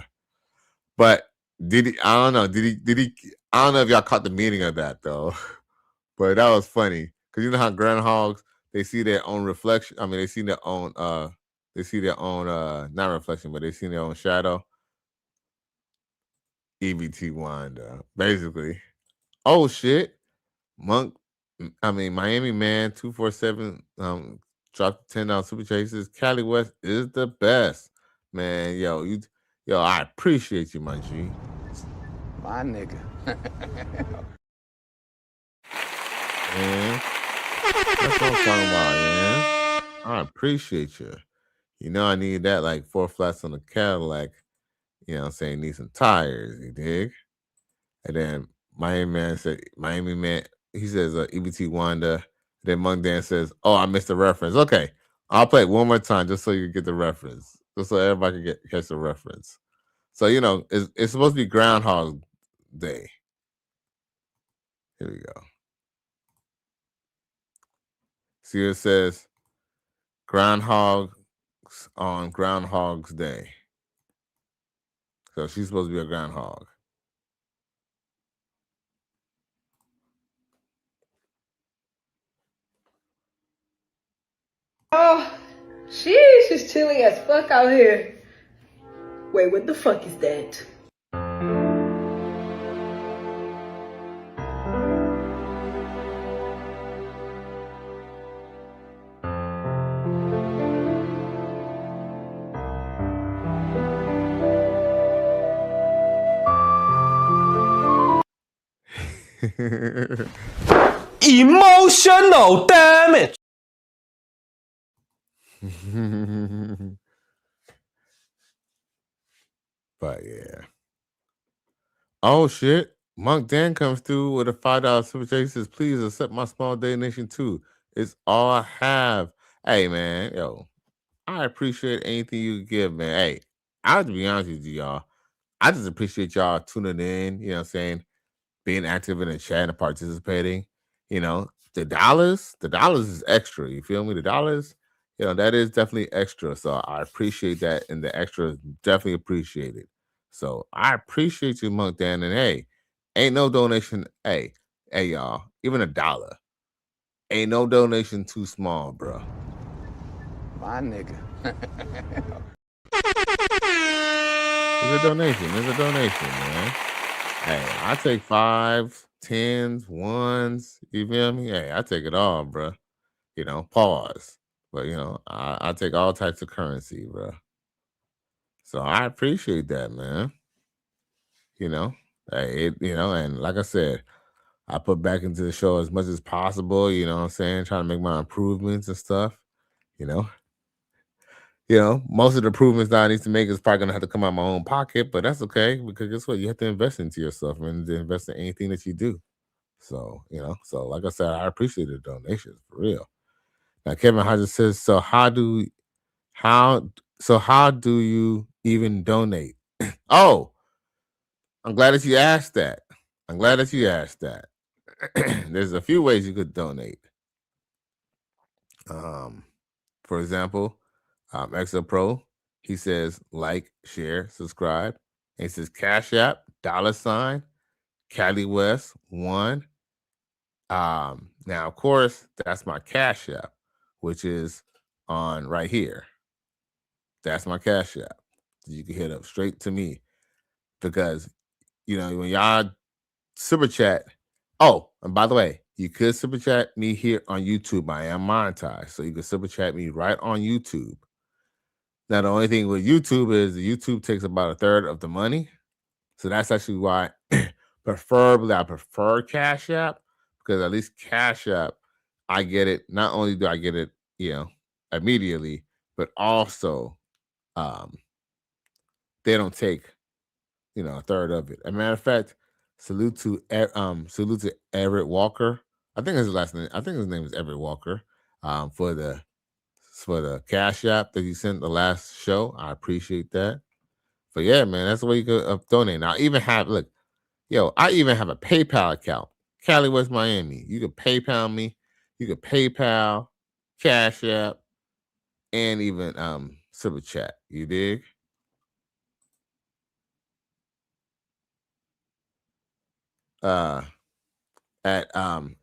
But did he? I don't know. Did he? I don't know if y'all caught the meaning of that though. But that was funny because you know how groundhogs they see their own reflection. I mean, they see their own They see their own not reflection, but they see their own shadow. EBT Wanda, basically. Oh shit, Miami Man 247 dropped $10 super chases. Cali West is the best, man. Yo, I appreciate you, my G. My nigga. Man, that's what I'm talking about, man. I appreciate you. You know I need that like 4 flats on the Cadillac. You know what I'm saying? Need some tires, you dig? And then Miami Man, he says EBT Wanda. Then Monk Dan says, oh, I missed the reference. Okay, I'll play it one more time just so you get the reference. Just so everybody can catch the reference. So, it's supposed to be Groundhog Day. Here we go. See, it says Groundhog on Groundhog's Day. So she's supposed to be a groundhog. Oh, sheesh, it's chilly as fuck out here. Wait, what the fuck is that? Emotional damage. But yeah. Oh shit. Monk Dan comes through with a $5 super chat. He says, please accept my small donation too. It's all I have. Hey man, I appreciate anything you give, man. Hey, I have to be honest with you, y'all. I just appreciate y'all tuning in, you know what I'm saying? Being active in the chat and participating. The dollars is extra. You feel me? The dollars, that is definitely extra. So I appreciate that, and the extra is definitely appreciated. So I appreciate you, Monk Dan. And hey, ain't no donation. Hey, y'all, even $1. Ain't no donation too small, bro. My nigga. It's a donation. It's a donation, man. Hey, I take 5s, 10s, 1s. You feel me? Hey, I take it all, bro. Pause. But I take all types of currency, bro. So I appreciate that, man. Hey, and like I said, I put back into the show as much as possible. You know what I'm saying? Trying to make my improvements and stuff. Most of the improvements that I need to make is probably gonna have to come out of my own pocket, but that's okay because guess what? You have to invest into yourself and to invest in anything that you do. So, like I said, I appreciate the donations for real. Now, Kevin Hodges says, so how do you even donate? Oh, I'm glad that you asked that. There's a few ways you could donate. For example, Exo Pro, he says like, share, subscribe. And he says Cash App, $ Cali West 1. Now, of course, that's my Cash App, which is on right here. That's my Cash App. You can hit up straight to me because, when y'all super chat. Oh, and by the way, you could super chat me here on YouTube. I am monetized, so you can super chat me right on YouTube. Now, the only thing with YouTube is YouTube takes about 1/3 of the money. So that's actually why preferably I prefer Cash App because at least Cash App, I get it. Not only do I get it, immediately, but also they don't take, 1/3 of it. As a matter of fact, salute to Everett Walker. I think his last name. I think his name is Everett Walker. For the Cash App that you sent the last show, I appreciate that. But yeah, man, that's the way you could donate. Now, I even have I even have a PayPal account, Cali West Miami. You can PayPal me. You can PayPal, Cash App, and even Super Chat. You dig? At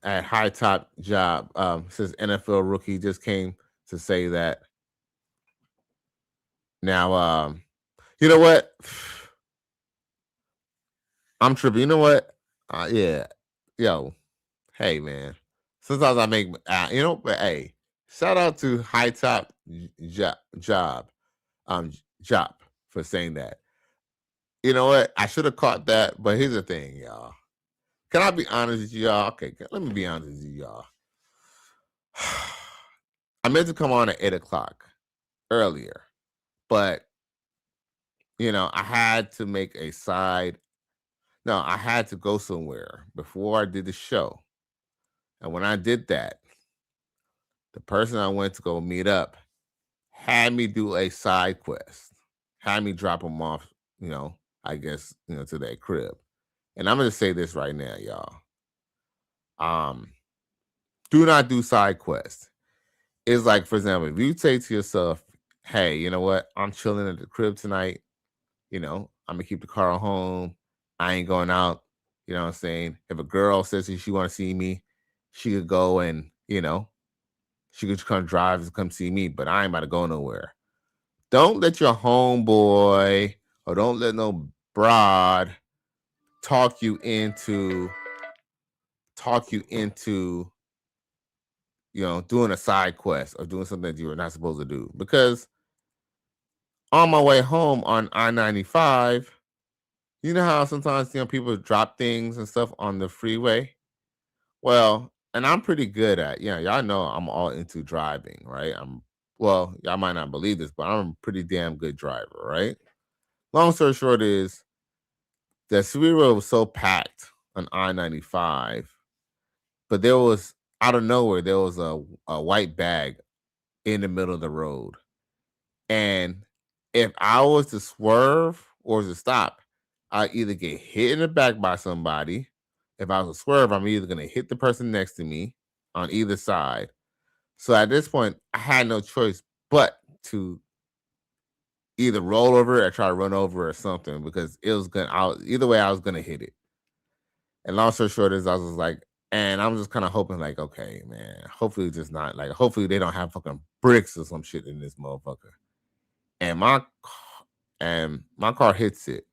High Top Job, says NFL rookie just came to say that Now, you know what? I'm tripping. You know what? Yeah. Yo, hey, man. Sometimes I make, but hey, shout out to High Top Job, Job for saying that. You know what? I should have caught that, but here's the thing, y'all. Can I be honest with you, y'all? Okay, let me be honest with you, y'all. I meant to come on at 8 o'clock earlier, but I had to make a side. No, I had to go somewhere before I did the show. And when I did that, the person I went to go meet up had me do a side quest, had me drop them off, I guess, to their crib. And I'm going to say this right now, y'all. Do not do side quests. It's like, for example, if you say to yourself, hey, you know what? I'm chilling at the crib tonight. I'm going to keep the car at home. I ain't going out. You know what I'm saying? If a girl says she want to see me, she could go and, she could come drive and come see me, but I ain't about to go nowhere. Don't let your homeboy or don't let no broad talk you into doing a side quest or doing something that you were not supposed to do. Because on my way home on I-95, you know how sometimes people drop things and stuff on the freeway? Well, and I'm pretty good at, y'all know I'm all into driving, right? Y'all might not believe this, but I'm a pretty damn good driver, right? Long story short is the freeway was so packed on I-95, but there was, out of nowhere, there was a white bag in the middle of the road. And if I was to swerve or to stop, I'd either get hit in the back by somebody. If I was to swerve, I'm either going to hit the person next to me on either side. So at this point, I had no choice but to either roll over or try to run over or something, because it was either way I was going to hit it. And long story short is I was like, and I'm just kind of hoping like, okay, man, hopefully it's just not like, hopefully they don't have fucking bricks or some shit in this motherfucker. And my car hits it,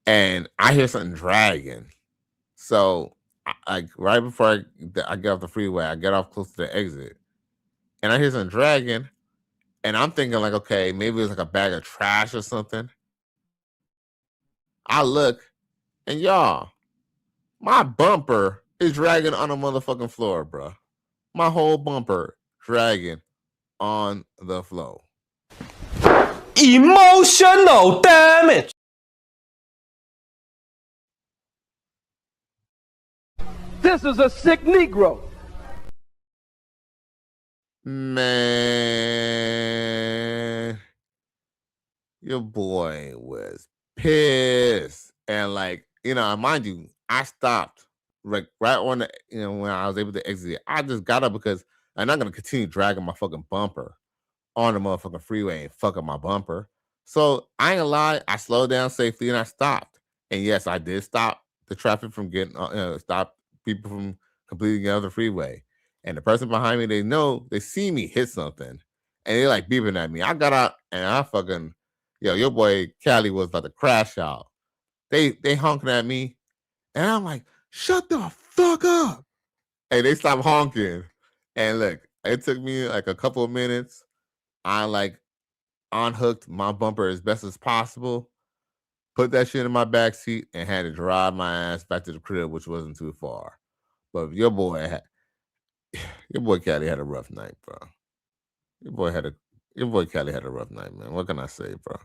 and I hear something dragging. So I right before I get off the freeway, I get off close to the exit, and I hear something dragging, and I'm thinking like, okay, maybe it's like a bag of trash or something. I look, and y'all, my bumper is dragging on the motherfucking floor, bro. My whole bumper dragging on the floor. Emotional damage. This is a sick Negro. Man, your boy was pissed. And like, mind you, I stopped right on the, when I was able to exit. I just got up because I'm not going to continue dragging my fucking bumper on the motherfucking freeway and fuck up my bumper. So I ain't gonna lie, I slowed down safely and I stopped. And yes, I did stop the traffic from getting, stop people from completing the other freeway. And the person behind me, they see me hit something, and they like beeping at me. I got out and I fucking, your boy Cali was about to crash out. They honking at me, and I'm like, shut the fuck up. And they stopped honking. And look, it took me like a couple of minutes. I like unhooked my bumper as best as possible, put that shit in my back seat, and had to drive my ass back to the crib, which wasn't too far. But your boy Cali had a rough night, bro. Your boy Cali had a rough night, man. What can I say, bro?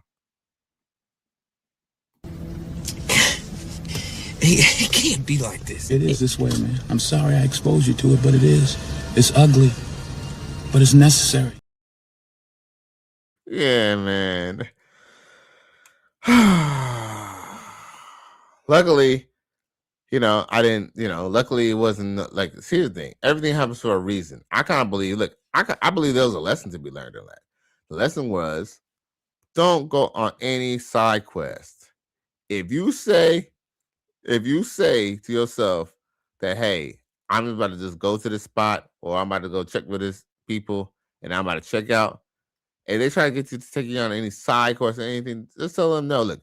It can't be like this. It is this way, man. I'm sorry I exposed you to it, but it is. It's ugly, but it's necessary. Yeah, man. Luckily, I didn't, luckily it wasn't like, here's the thing. Everything happens for a reason. I kind of believe, look, I believe there was a lesson to be learned in that. The lesson was, don't go on any side quest. If you say to yourself that, hey, I'm about to just go to this spot, or I'm about to go check with this people and I'm about to check out, and they try to get you to take you on any side course or anything, just tell them no. Look,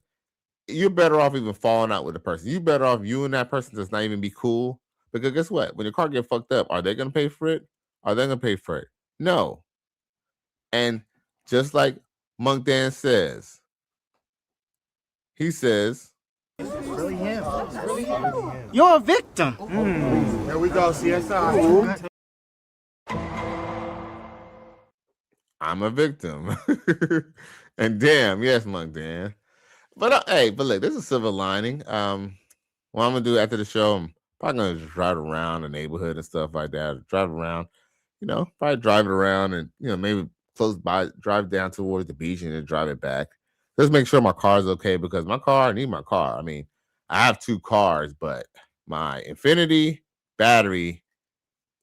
you're better off even falling out with the person. You better off you and that person does not even be cool. Because guess what? When your car get fucked up, are they gonna pay for it? Are they gonna pay for it? No. And just like Monk Dan says, he says, Really him. Really him. You're a victim. Here we go, CSI. I'm a victim. And damn, yes, Monk Dan. But hey, but look, there's a silver lining. What I'm gonna do after the show, I'm probably gonna just drive around the neighborhood and stuff like that. Drive around, probably drive it around and maybe close by, drive down towards the beach and then drive it back. Just make sure my car's okay because I need my car. I mean, I have 2 cars, but my Infinity battery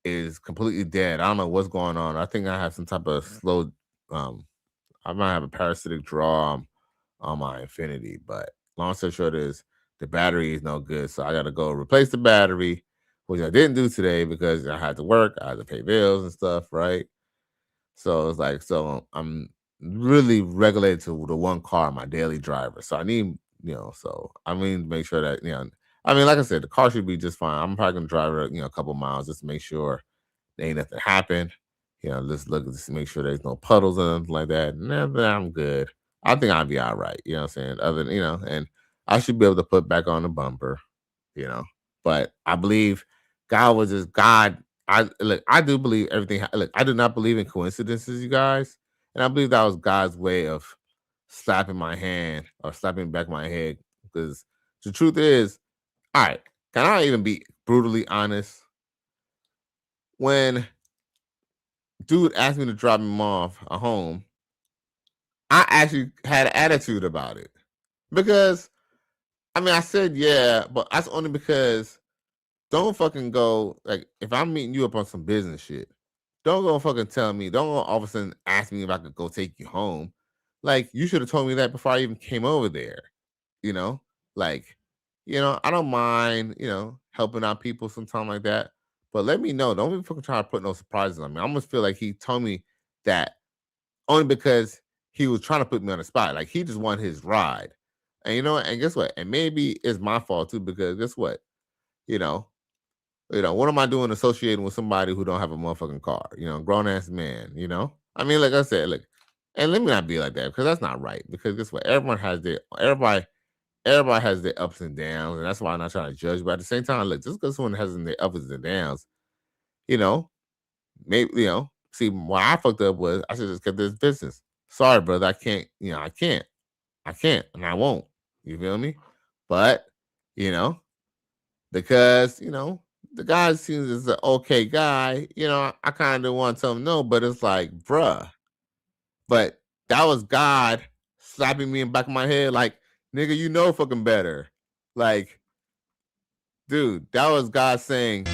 is completely dead. I don't know what's going on. I think I have some type of slow I might have a parasitic draw on my Infinity, but long story short is the battery is no good. So I got to go replace the battery, which I didn't do today because I had to work. I had to pay bills and stuff, right? So it's like, so I'm really regulated to the one car, my daily driver. So I need, so I mean, make sure that, I mean, like I said, the car should be just fine. I'm probably going to drive it, a couple miles just to make sure there ain't nothing happened. Just to make sure there's no puddles or anything like that. Then I'm good. I think I'll be all right. You know what I'm saying? Other than, and I should be able to put back on the bumper, But I believe God was just God. I do believe everything. Look, I do not believe in coincidences, you guys. And I believe that was God's way of slapping my hand or slapping back my head. Because the truth is, all right, can I even be brutally honest? When dude asked me to drop him off at home, I actually had an attitude about it. Because, I mean, I said yeah, but that's only because don't fucking go, like, if I'm meeting you up on some business shit, don't go fucking tell me, don't go all of a sudden ask me if I could go take you home. Like, you should have told me that before I even came over there, you know? Like, I don't mind, helping out people sometime like that. But let me know. Don't be fucking trying to put no surprises on me. I almost feel like he told me that only because he was trying to put me on the spot. Like, he just wanted his ride. And and guess what? And maybe it's my fault too, because guess what? What am I doing associating with somebody who don't have a motherfucking car? Grown ass man, I mean, like I said, look, and let me not be like that because that's not right. Because guess what? Everybody has their ups and downs, and that's why I'm not trying to judge. But at the same time, look, just because someone has their ups and downs, maybe see why I fucked up was I should just kept this business. Sorry, brother, I can't, I can't, and I won't. You feel me? But because the guy seems as an okay guy, I kind of didn't want to tell him no, but it's like, bruh. But that was God slapping me in the back of my head, like, nigga, fucking better. Like, dude, that was God saying,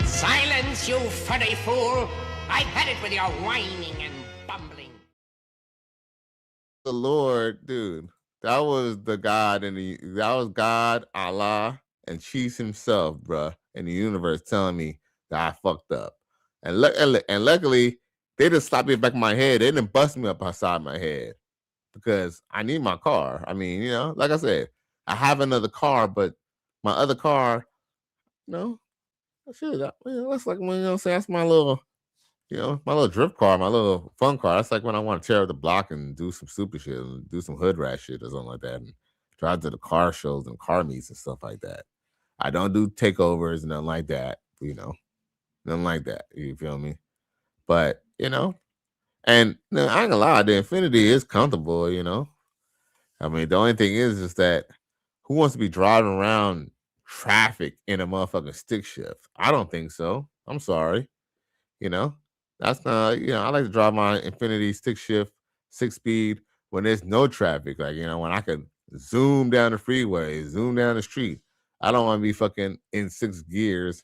silence, you funny fool. I've had it with your whining and bumbling. The Lord, dude, that was the God, that was God, Allah, and Cheese himself, bruh, in the universe telling me that I fucked up. And luckily, they just slapped me back in my head. They didn't bust me up outside my head because I need my car. I mean, like I said, I have another car, but my other car, shit, that's like when say that's my little, my little drift car, my little fun car. That's like when I want to tear up the block and do some stupid shit and do some hood rat shit or something like that, and drive to the car shows and car meets and stuff like that. I don't do takeovers and nothing like that, nothing like that. You feel me? But and I ain't gonna lie, the Infinity is comfortable. I mean, the only thing is that who wants to be driving around traffic in a motherfucking stick shift? I don't think so. I'm sorry. That's not, I like to drive my Infinity stick shift 6-speed when there's no traffic. Like, when I can zoom down the freeway, zoom down the street. I don't want to be fucking in 6 gears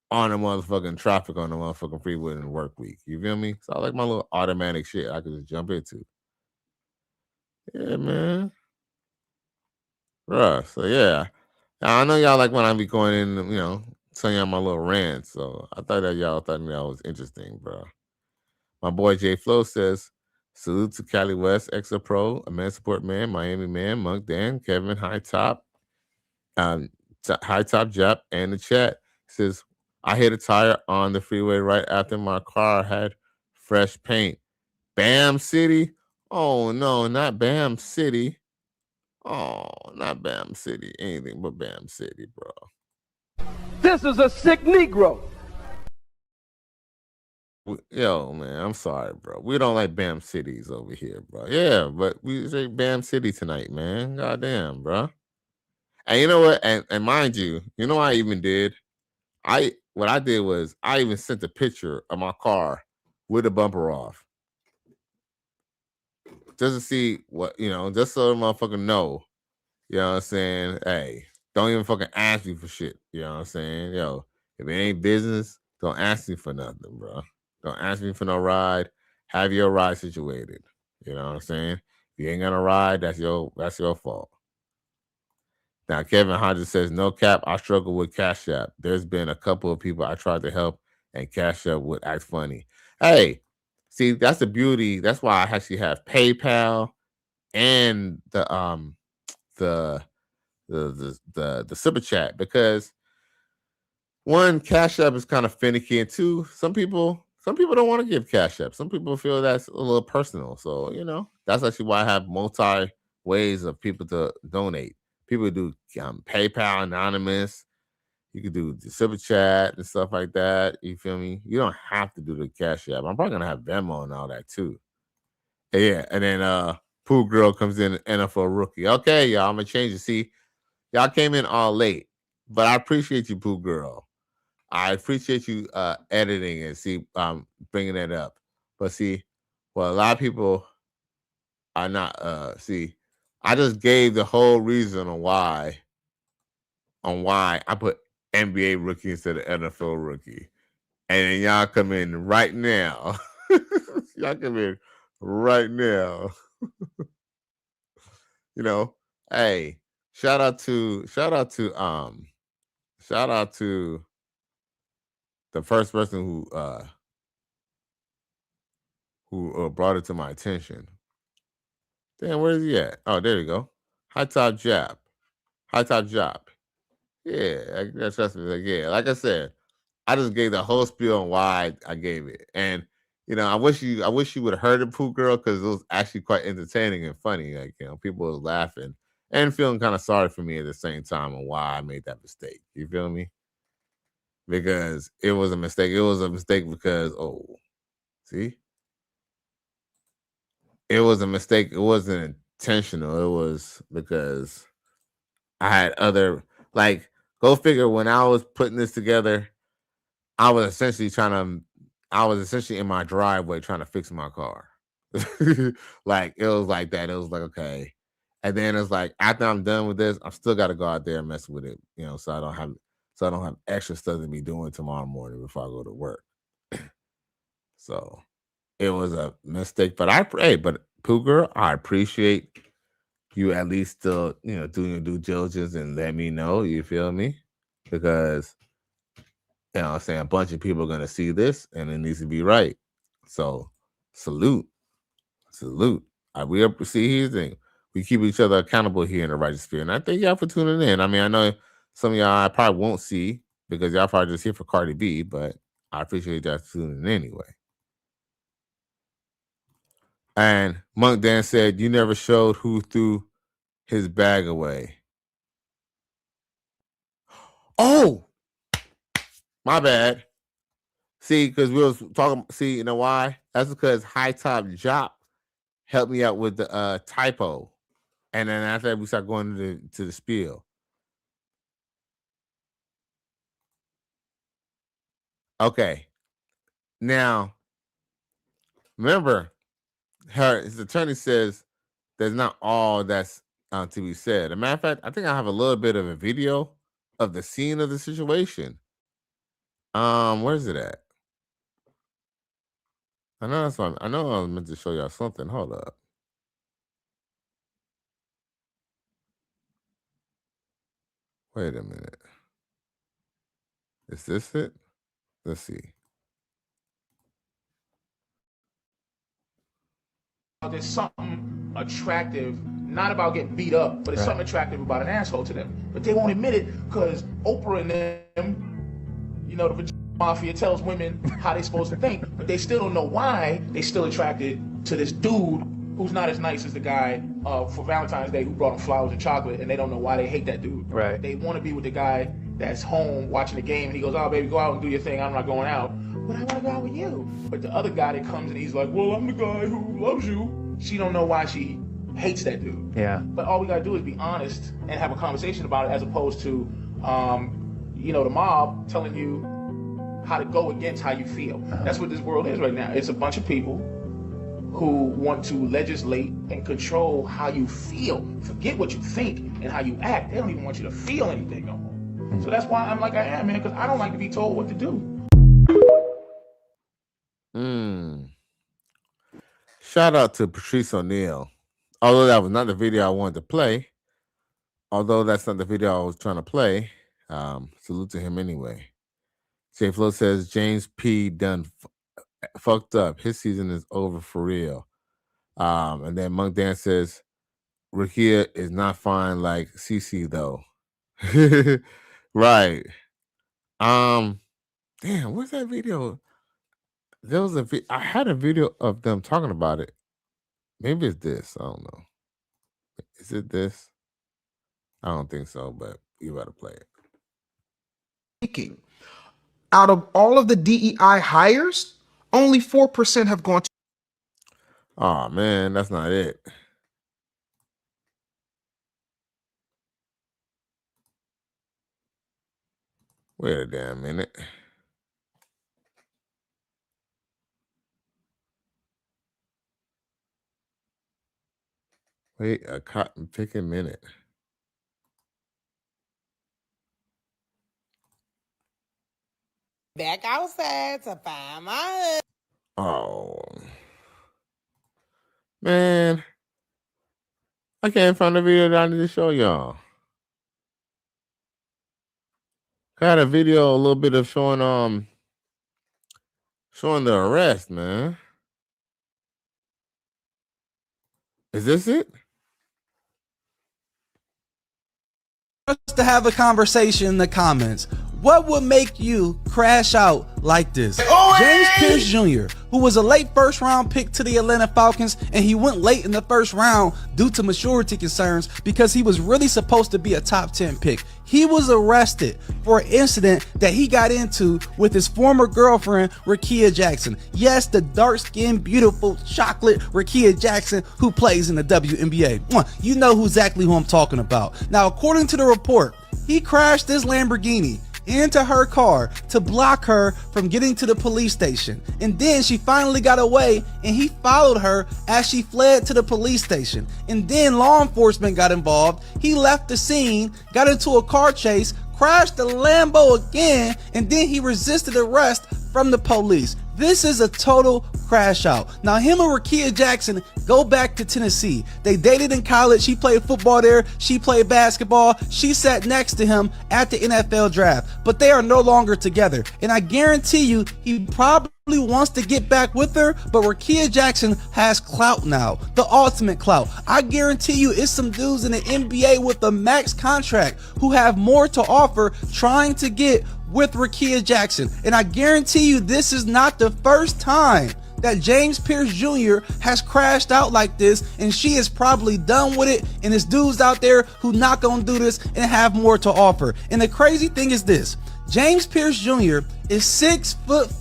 on a motherfucking traffic on the motherfucking freeway in the work week. You feel me? So I like my little automatic shit I could just jump into. Yeah, man. Bruh. So yeah. Now, I know y'all like when I be going in, telling y'all my little rant. So I thought that y'all thought that was interesting, bro. My boy J Flow says, salute to Cali West, Exo Pro, a man support man, Miami man, Monk Dan, Kevin High Top, High Top Jap, and the chat says, I hit a tire on the freeway right after my car had fresh paint. Bam City? Oh no, not Bam City. Oh, not Bam City. Anything but Bam City, bro. This is a sick Negro. Yo, man, I'm sorry, bro. We don't like Bam Cities over here, bro. Yeah, but we say Bam City tonight, man. Goddamn, bro. And you know what? And mind you, you know what I even did? What I did was I even sent a picture of my car with the bumper off. Just to see what, just so the motherfucker know. You know what I'm saying? Hey, don't even fucking ask me for shit. You know what I'm saying? Yo, if it ain't business, don't ask me for nothing, bro. Don't ask me for no ride. Have your ride situated. You know what I'm saying? If you ain't gonna ride, that's your fault. Now, Kevin Hodges says, no cap, I struggle with Cash App. There's been a couple of people I tried to help and Cash App would act funny. Hey, see, that's the beauty. That's why I actually have PayPal and the super chat, because one, Cash App is kind of finicky, and two, some people don't want to give Cash App. Some people feel that's a little personal. So, that's actually why I have multi ways of people to donate. People do PayPal anonymous. You could do the super chat and stuff like that. You feel me? You don't have to do the Cash App. I'm probably gonna have Venmo and all that too. Yeah, and then Pooh Girl comes in, NFL rookie. Okay, y'all, I'm gonna change it. See, y'all came in all late, but I appreciate you, Pooh Girl. I appreciate you editing and bringing that up. But see, well, a lot of people are not. I just gave the whole reason on why I put NBA rookie instead of NFL rookie, and then y'all come in right now. Y'all come in right now. Hey, shout out to the first person who brought it to my attention. Damn, where is he at? Oh, there you go. High top jab. Yeah, that's like, yeah. Like I said, I just gave the whole spiel on why I gave it, and I wish you would have heard the Pooh Girl, because it was actually quite entertaining and funny. Like, people were laughing and feeling kind of sorry for me at the same time on why I made that mistake. You feel me? Because it was a mistake. It was a mistake because see, it was a mistake. It wasn't intentional. It was because I had other, like, go figure, when I was putting this together, I was essentially in my driveway trying to fix my car. Like, it was like that. It was like, okay. And then it's like, after I'm done with this, I've still got to go out there and mess with it, so I don't have extra stuff to be doing tomorrow morning before I go to work. So it was a mistake, but Pooh Girl, I appreciate you at least still, doing your due diligence and let me know. You feel me? Because, I'm saying, a bunch of people are going to see this and it needs to be right. So salute. Here's the thing. We keep each other accountable here in the Righteous Spirit. And I thank y'all for tuning in. I mean, I know some of y'all I probably won't see because y'all probably just here for Cardi B, but I appreciate y'all tuning in anyway. And Monk Dan said, you never showed who threw his bag away. Oh, my bad. See, because we was talking. See, you know why? That's because High Top Jop helped me out with the typo, and then after that we start going to the spiel. Okay, now remember, his attorney says there's not all that's to be said. As a matter of fact, I think I have a little bit of a video of the scene of the situation. Where's it at? I know that's what I know. I was meant to show y'all something. Hold up. Wait a minute. Is this it? Let's see. there's something attractive, not about getting beat up, but it's something attractive about an asshole to them. But they won't admit it because Oprah and them, you know, the vagina mafia tells women how they're supposed to think, but they still don't know why they still attracted to this dude who's not as nice as the guy for Valentine's Day who brought them flowers and chocolate, and they don't know why they hate that dude. Right. They want to be with the guy that's home watching the game, and he goes, "Oh, baby, go out and do your thing. I'm not going out." But I want to go out with you. But the other guy that comes and he's like, "Well, I'm the guy who loves you." She don't know why she hates that dude. Yeah. But all we gotta do is be honest and have a conversation about it, as opposed to, you know, the mob telling you how to go against how you feel. That's what this world is right now. It's a bunch of people who want to legislate and control how you feel. Forget what you think and how you act. They don't even want you to feel anything no more. So that's why I'm like I am, man, because I don't like to be told what to do. Shout out to Patrice O'Neal. Although that was not the video I wanted to play, although that's not the video I was trying to play, salute to him anyway. J Flo says James P. done fucked up. His season is over for real. And then Monk Dan says Rakia is not fine like CC though. Right. Damn, where's that video? There was I had a video of them talking about it. Maybe it's this. I don't know. Is it this? I don't think so, but you gotta play it. Out of all of the DEI hires, only 4% have gone to. Oh man, that's not it. Wait a damn minute. Wait a cotton picking minute. Back outside to find my Oh man, I can't find the video that I need to show y'all. I had a video, a little bit of showing the arrest, man. Is this it? To have a conversation in the comments. What would make you crash out like this? James Pierce Jr., who was a late first round pick to the Atlanta Falcons, and he went late in the first round due to maturity concerns because he was really supposed to be a top 10 pick. He was arrested for an incident that he got into with his former girlfriend, Rakia Jackson. Yes, the dark-skinned, beautiful, chocolate Rakia Jackson who plays in the WNBA. You know exactly who I'm talking about. Now, according to the report, he crashed this Lamborghini into her car to block her from getting to the police station. And then she finally got away and he followed her as she fled to the police station. And then law enforcement got involved. He left the scene, got into a car chase, crashed the Lambo again, and then he resisted arrest from the police. This is a total crash out. Now, him and Rakia Jackson go back to Tennessee. They dated in college. He played football there. She played basketball. She sat next to him at the NFL draft. But they are no longer together. And I guarantee you, he probably wants to get back with her, but Rakia Jackson has clout now. The ultimate clout. I guarantee you it's some dudes in the NBA with a max contract who have more to offer trying to get with Rakia Jackson. And I guarantee you this is not the first time that James Pierce Jr. has crashed out like this, and she is probably done with it, and there's dudes out there who not gonna do this and have more to offer. And the crazy thing is this, James Pierce Jr. is 6'5".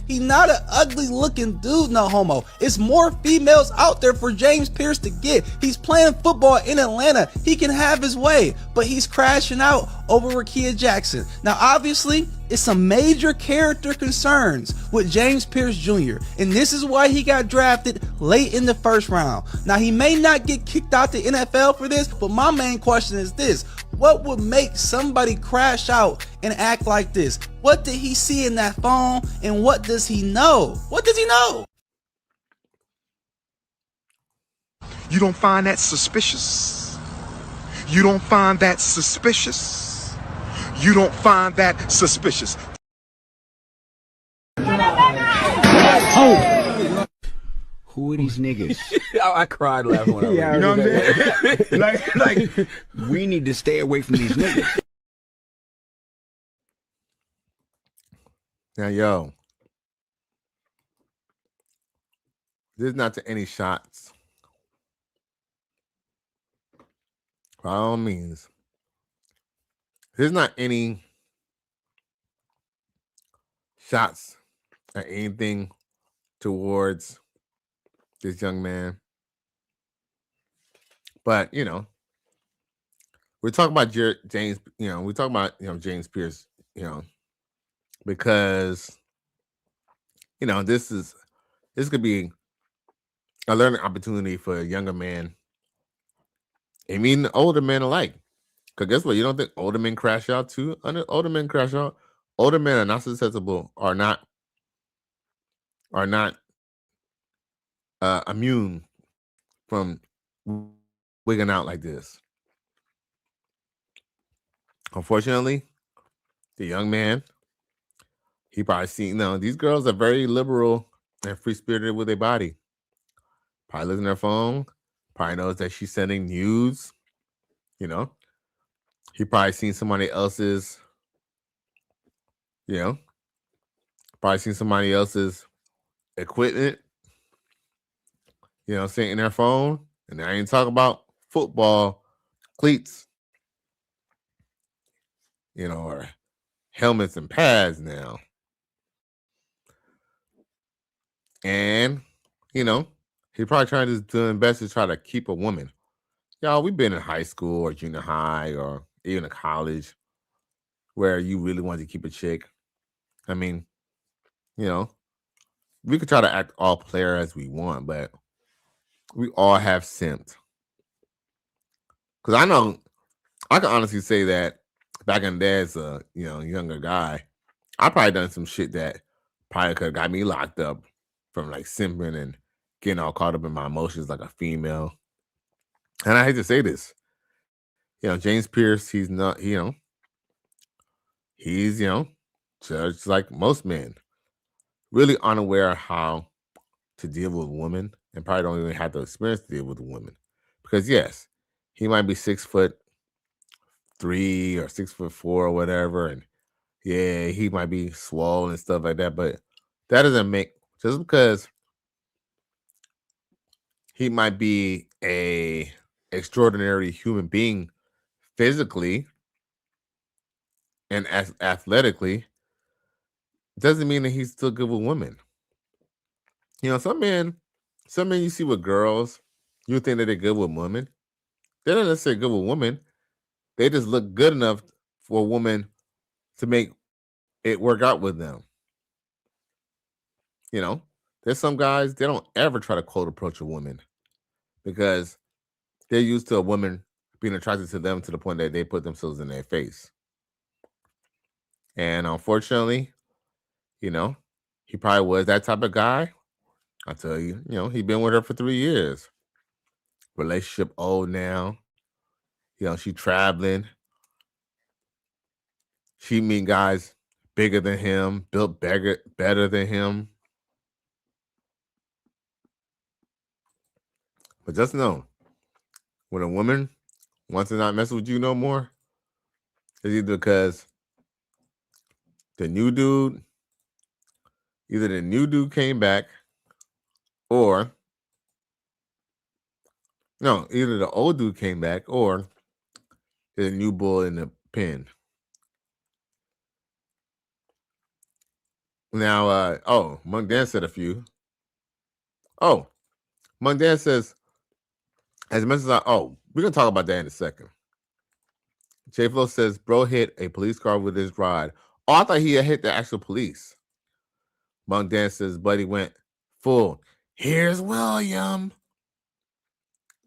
He's not an ugly looking dude, no homo. It's more females out there for James Pierce to get. He's playing football in Atlanta. He can have his way, but he's crashing out over Rakia Jackson. Now, obviously, it's some major character concerns with James Pierce Jr. And this is why he got drafted late in the first round. Now, he may not get kicked out the NFL for this, but my main question is this. What would make somebody crash out and act like this? What did he see in that phone, and what does he know? What does he know? You don't find that suspicious. You don't find that suspicious. You don't find that suspicious. Who are these niggas? I cried laughing when I read it. You know what I'm saying? like, we need to stay away from these niggas. Now, yo, this is not to any shots. By all means, there's not any shots or anything towards this young man. But, you know, we're talking about James, you know, we're talking about, you know, James Pierce, you know, because, you know, this could be a learning opportunity for a younger man and even older men alike. Because guess what? You don't think older men crash out too? Older men crash out. Older men are not susceptible, are not immune from wigging out like this. Unfortunately, the young man, he probably seen, you know, these girls are very liberal and free spirited with their body. Probably looks on their phone, probably knows that she's sending nudes, you know. He probably seen somebody else's, you know, equipment, you know, sitting in their phone. And I ain't talking about football cleats, you know, or helmets and pads now. And, you know, he probably trying to do his best to try to keep a woman. Y'all, we've been in high school or junior high or even in college where you really wanted to keep a chick. I mean, you know, we could try to act all player as we want, but we all have simped. Because I know, I can honestly say that back in the day as a, you know, younger guy, I probably done some shit that probably could have got me locked up from like simping and getting all caught up in my emotions like a female. And I hate to say this, you know, James Pierce, he's not, you know, he's, you know, judged like most men, really unaware of how to deal with women and probably don't even have the experience to deal with a woman. Because yes, he might be 6'3" or 6'4" or whatever, and yeah, he might be swole and stuff like that, but that doesn't make, just because he might be a extraordinary human being physically and as athletically, doesn't mean that he's still good with women. You know, some men you see with girls, you think that they're good with women. They're not necessarily good with women. They just look good enough for a woman to make it work out with them. You know, there's some guys, they don't ever try to cold approach a woman because they're used to a woman being attracted to them to the point that they put themselves in their face. And unfortunately, you know, he probably was that type of guy. I tell you, you know, he's been with her for 3 years. Relationship old now. You know, she traveling. She meet guys bigger than him, built better than him. But just know, when a woman wants to not mess with you no more, it's either because the new dude came back, or no, either the old dude came back, or there's a new bull in the pen. Now, Monk Dan said a few. Oh, Monk Dan says, as much as we're going to talk about that in a second. J Flo says, bro hit a police car with his ride. Oh, I thought he had hit the actual police. Monk Dan says, buddy went full. Here's William.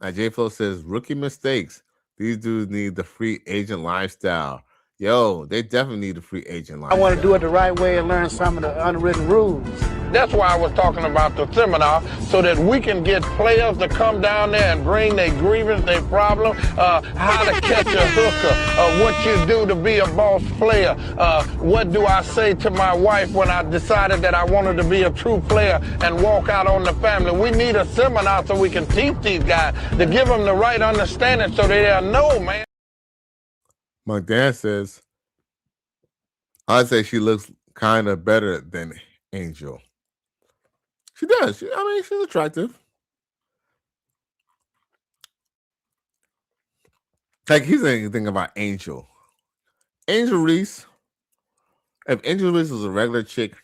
Now, J Flo says, rookie mistakes. These dudes need the free agent lifestyle. Yo, they definitely need a free agent line. I want to do it the right way and learn some of the unwritten rules. That's why I was talking about the seminar, so that we can get players to come down there and bring their grievance, their problem, how to catch a hooker, what you do to be a boss player, what do I say to my wife when I decided that I wanted to be a true player and walk out on the family. We need a seminar so we can teach these guys to give them the right understanding so they'll know, man. My dad says, I'd say she looks kind of better than Angel. She does. She's attractive. Like, here's the thing about Angel. Angel Reese, if Angel Reese was a regular chick,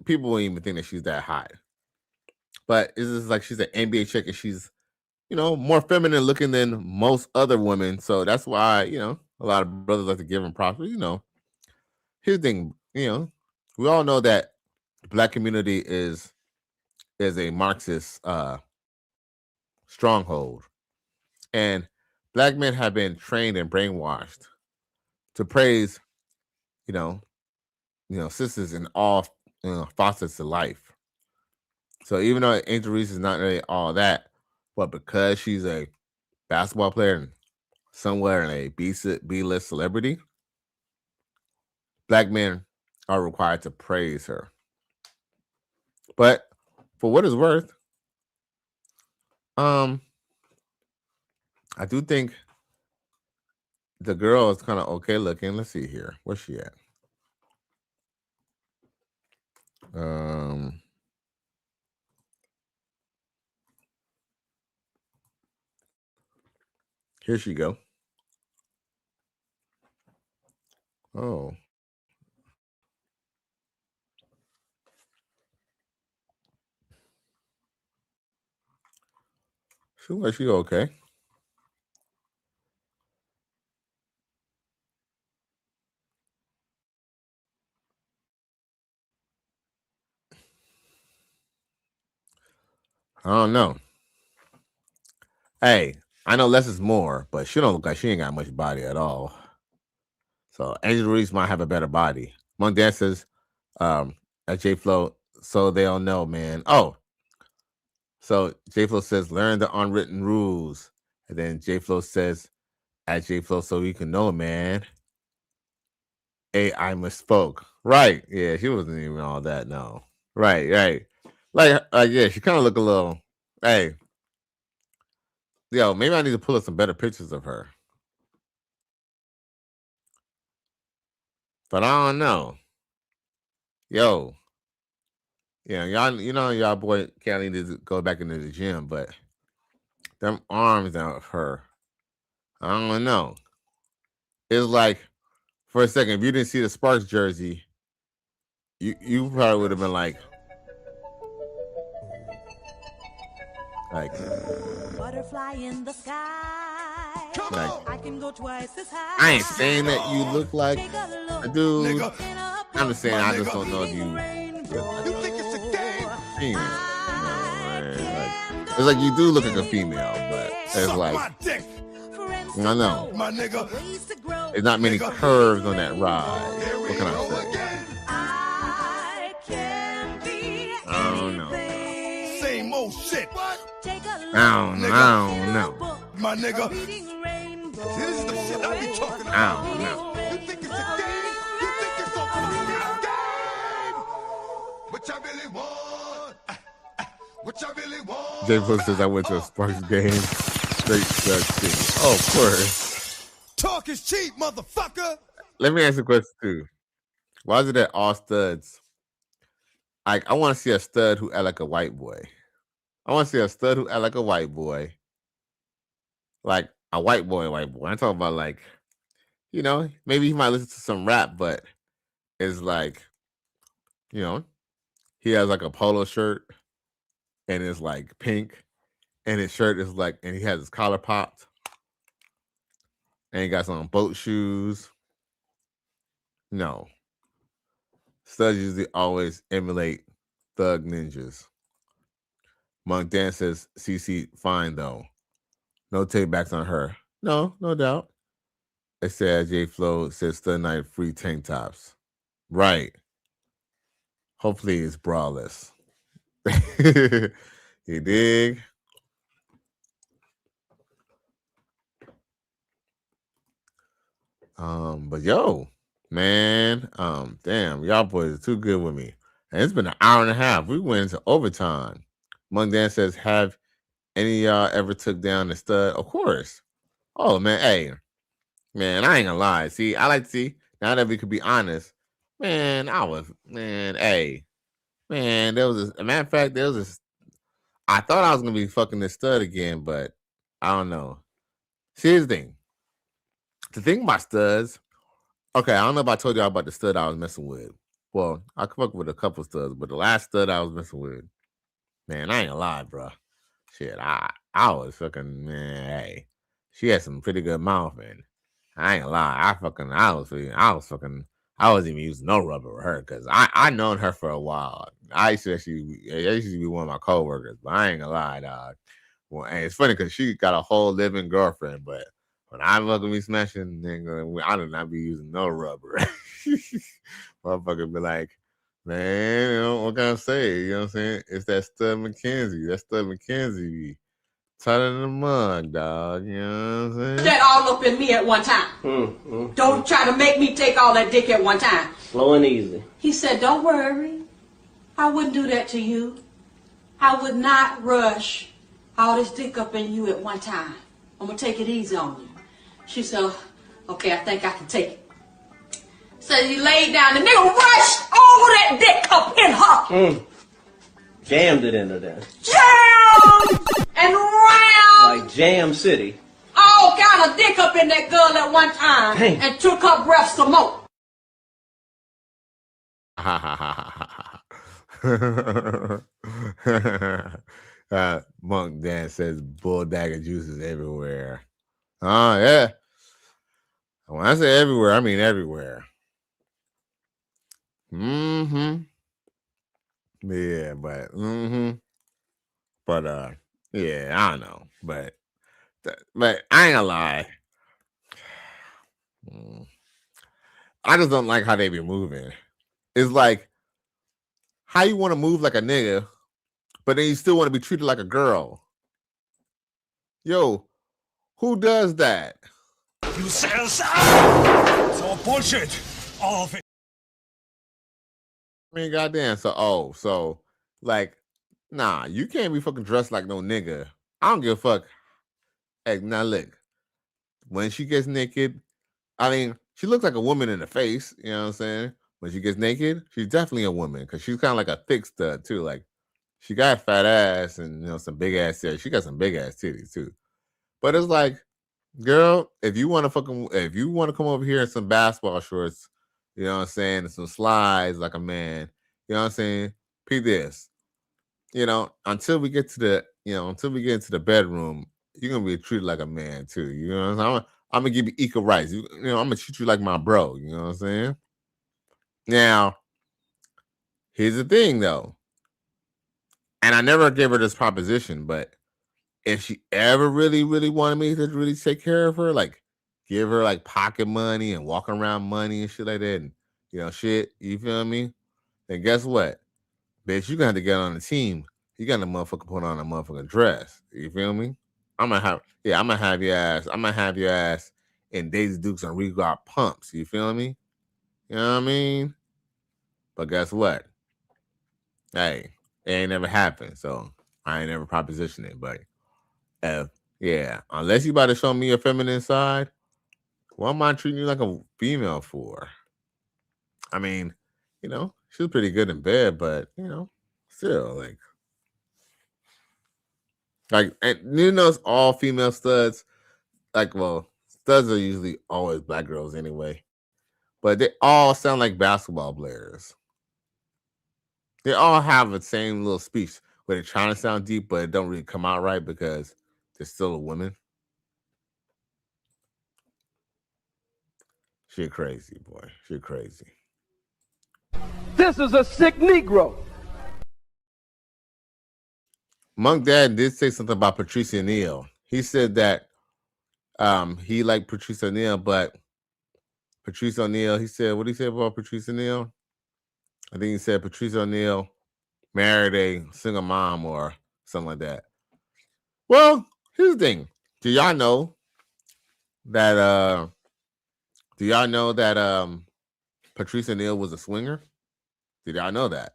people wouldn't even think that she's that hot. But it's just like she's an NBA chick and she's, more feminine looking than most other women. So that's why, a lot of brothers like to give them props. Here's the thing, we all know that the Black community is a Marxist stronghold. And Black men have been trained and brainwashed to praise, sisters in all facets of life. So even though Angel Reese is not really all that, but because she's a basketball player and somewhere in a B-list celebrity, Black men are required to praise her. But for what it's worth, I do think the girl is kind of okay looking. Let's see here. Where's she at? Here she go. Oh. She looks like she okay. I don't know. Hey, I know less is more, but she don't look like she ain't got much body at all. So Angel Reese might have a better body. Monk Dan says, at J Flow, so they all know, man. Oh, so J Flow says, learn the unwritten rules. And then J Flow says, at J Flow, so you can know, man. Hey, I misspoke. Right. Yeah, she wasn't even all that. No. Right. Like yeah, she kind of look a little, hey. Yo, maybe I need to pull up some better pictures of her. But I don't know. Yo. Yeah, y'all boy Kelly needs to go back into the gym, but them arms out of her, I don't know. It's like, for a second, if you didn't see the Sparks jersey, you probably would have been like butterfly in the sky. Like, I can go twice as high. I ain't saying that you look like a dude. I'm just saying I just don't know if you think it's a game. Female. It's like you do look like a female, but it's like, I know. There's not many curves on that ride. What can I say? I don't know. Same old shit. I don't know. My nigga. This is the shit I be talking about. I don't know. You think it's a game? You think it's a fucking game? What y'all really want? What y'all really want? Jay Flow says I went to a Sparks game. Straight stud thing. Oh, of course. Talk is cheap, motherfucker. Let me ask you a question too. Why is it that all studs? Like, I want to see a stud who act like a white boy. I want to see a stud who act like a white boy. Like a white boy. I'm talking about, like, maybe he might listen to some rap, but it's like, he has like a polo shirt and it's like pink, and his shirt is like, and he has his collar popped, and he got some boat shoes. No. Studs usually always emulate thug ninjas. Monk Dan says, CC fine though. No take backs on her. No doubt. It said J Flow said Stud Night free tank tops. Right. Hopefully it's braless. You dig? But yo, man, damn, y'all boys are too good with me. And it's been an hour and a half. We went into overtime. Monk Dan says, have any of y'all ever took down the stud? Of course. Oh man, hey, man, I ain't gonna lie. See, I like to see now that we could be honest. Man, hey, man, there was a matter of fact, there was this. I thought I was gonna be fucking this stud again, but I don't know. See, here's the thing. The thing about studs, okay, I don't know if I told y'all about the stud I was messing with. Well, I could fuck with a couple studs, but the last stud I was messing with, man, I ain't gonna lie, bro. Shit, I was fucking, man, hey, she had some pretty good mouth, and I ain't gonna lie, I wasn't even using no rubber with her because I known her for a while. I used to be one of my coworkers, but I ain't gonna lie, dog. Well, and it's funny because she got a whole living girlfriend, but when I fucking be smashing, nigga, I do not be using no rubber. Motherfucker be like, man, you know, what can I say? You know what I'm saying? It's that Stud McKenzie. That Stud McKenzie be tighter than the mug, dog. You know what I'm saying? That all up in me at one time. Don't try to make me take all that dick at one time. Slow and easy. He said, don't worry. I wouldn't do that to you. I would not rush all this dick up in you at one time. I'm going to take it easy on you. She said, okay, I think I can take it. So he laid down. The nigga rushed all that dick up in her. Jammed it into there. Jam! And round. Like Jam City. All kind of dick up in that girl at one time. Dang. And took her breath some more. Monk Dan says bull dagger juices everywhere. Oh, yeah. When I say everywhere, I mean everywhere. Yeah, but yeah, I don't know. But I ain't gonna lie. I just don't like how they be moving. It's like how you want to move like a nigga, but then you still want to be treated like a girl. Yo, who does that? You sell it's all bullshit. All of it. I mean, goddamn. So, like, nah, you can't be fucking dressed like no nigga. I don't give a fuck. Hey, now look, when she gets naked, I mean, she looks like a woman in the face. You know what I'm saying? When she gets naked, she's definitely a woman because she's kind of like a thick stud too. Like, she got a fat ass and some big ass titties. She got some big ass titties too. But it's like, girl, if you want to come over here in some basketball shorts, you know what I'm saying, and some slides like a man, you know what I'm saying, peep this. You know, until we get into the bedroom, you're gonna be treated like a man too. You know what I'm saying? I'm gonna give you equal rights. I'm gonna treat you like my bro. You know what I'm saying? Now, here's the thing though, and I never gave her this proposition, but if she ever really, really wanted me to really take care of her, like give her like pocket money and walk around money and shit like that, and shit, you feel me? Then guess what? Bitch, you're gonna have to get on the team. You got to motherfucker put on a motherfucking dress. You feel me? I'm gonna have your ass in Daisy Dukes and Reebok pumps. You feel me? You know what I mean? But guess what? Hey, it ain't never happened, so I ain't never propositioned it. But unless you about to show me your feminine side, what am I treating you like a female for? I mean, she was pretty good in bed, but still like, and it's all female studs. Like, well, studs are usually always black girls anyway, but they all sound like basketball players. They all have the same little speech where they're trying to sound deep, but it don't really come out right because they're still a woman. She crazy, boy. She crazy. This is a sick Negro. Monk Dad did say something about Patricia Neal. He said that he liked Patricia Neal, but Patrice O'Neal. He said, what did he say about Patrice O'Neal? I think he said Patrice O'Neal married a single mom or something like that. Well, here's the thing. Do y'all know that Patrice O'Neal was a swinger? Did y'all know that?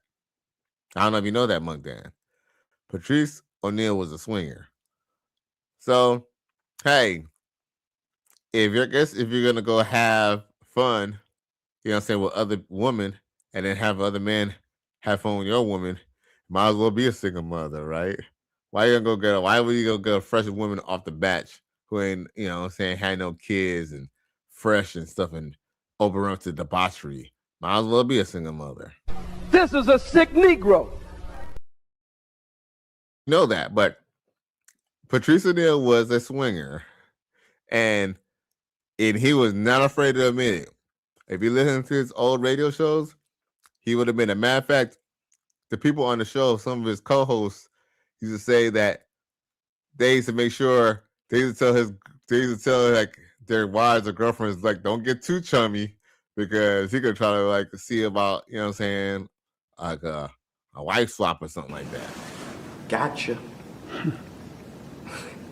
I don't know if you know that, Monk Dan. Patrice O'Neal was a swinger. So, hey, if you're gonna go have fun, you know what I'm saying, with other women and then have other men have fun with your woman, might as well be a single mother, right? Why would you go get a fresh woman off the batch who ain't, you know what I'm saying, had no kids and fresh and stuff and overrun to debauchery? Might as well be a single mother. This is a sick Negro. You know that, but Patrice O'Neal was a swinger and he was not afraid to admit it. If you listen to his old radio shows, he would have been. A matter of fact, the people on the show, some of his co-hosts, used to say that they used to make sure they used to tell like their wives or girlfriends, like, don't get too chummy because he could try to like see about, you know what I'm saying, like a wife swap or something like that. Gotcha.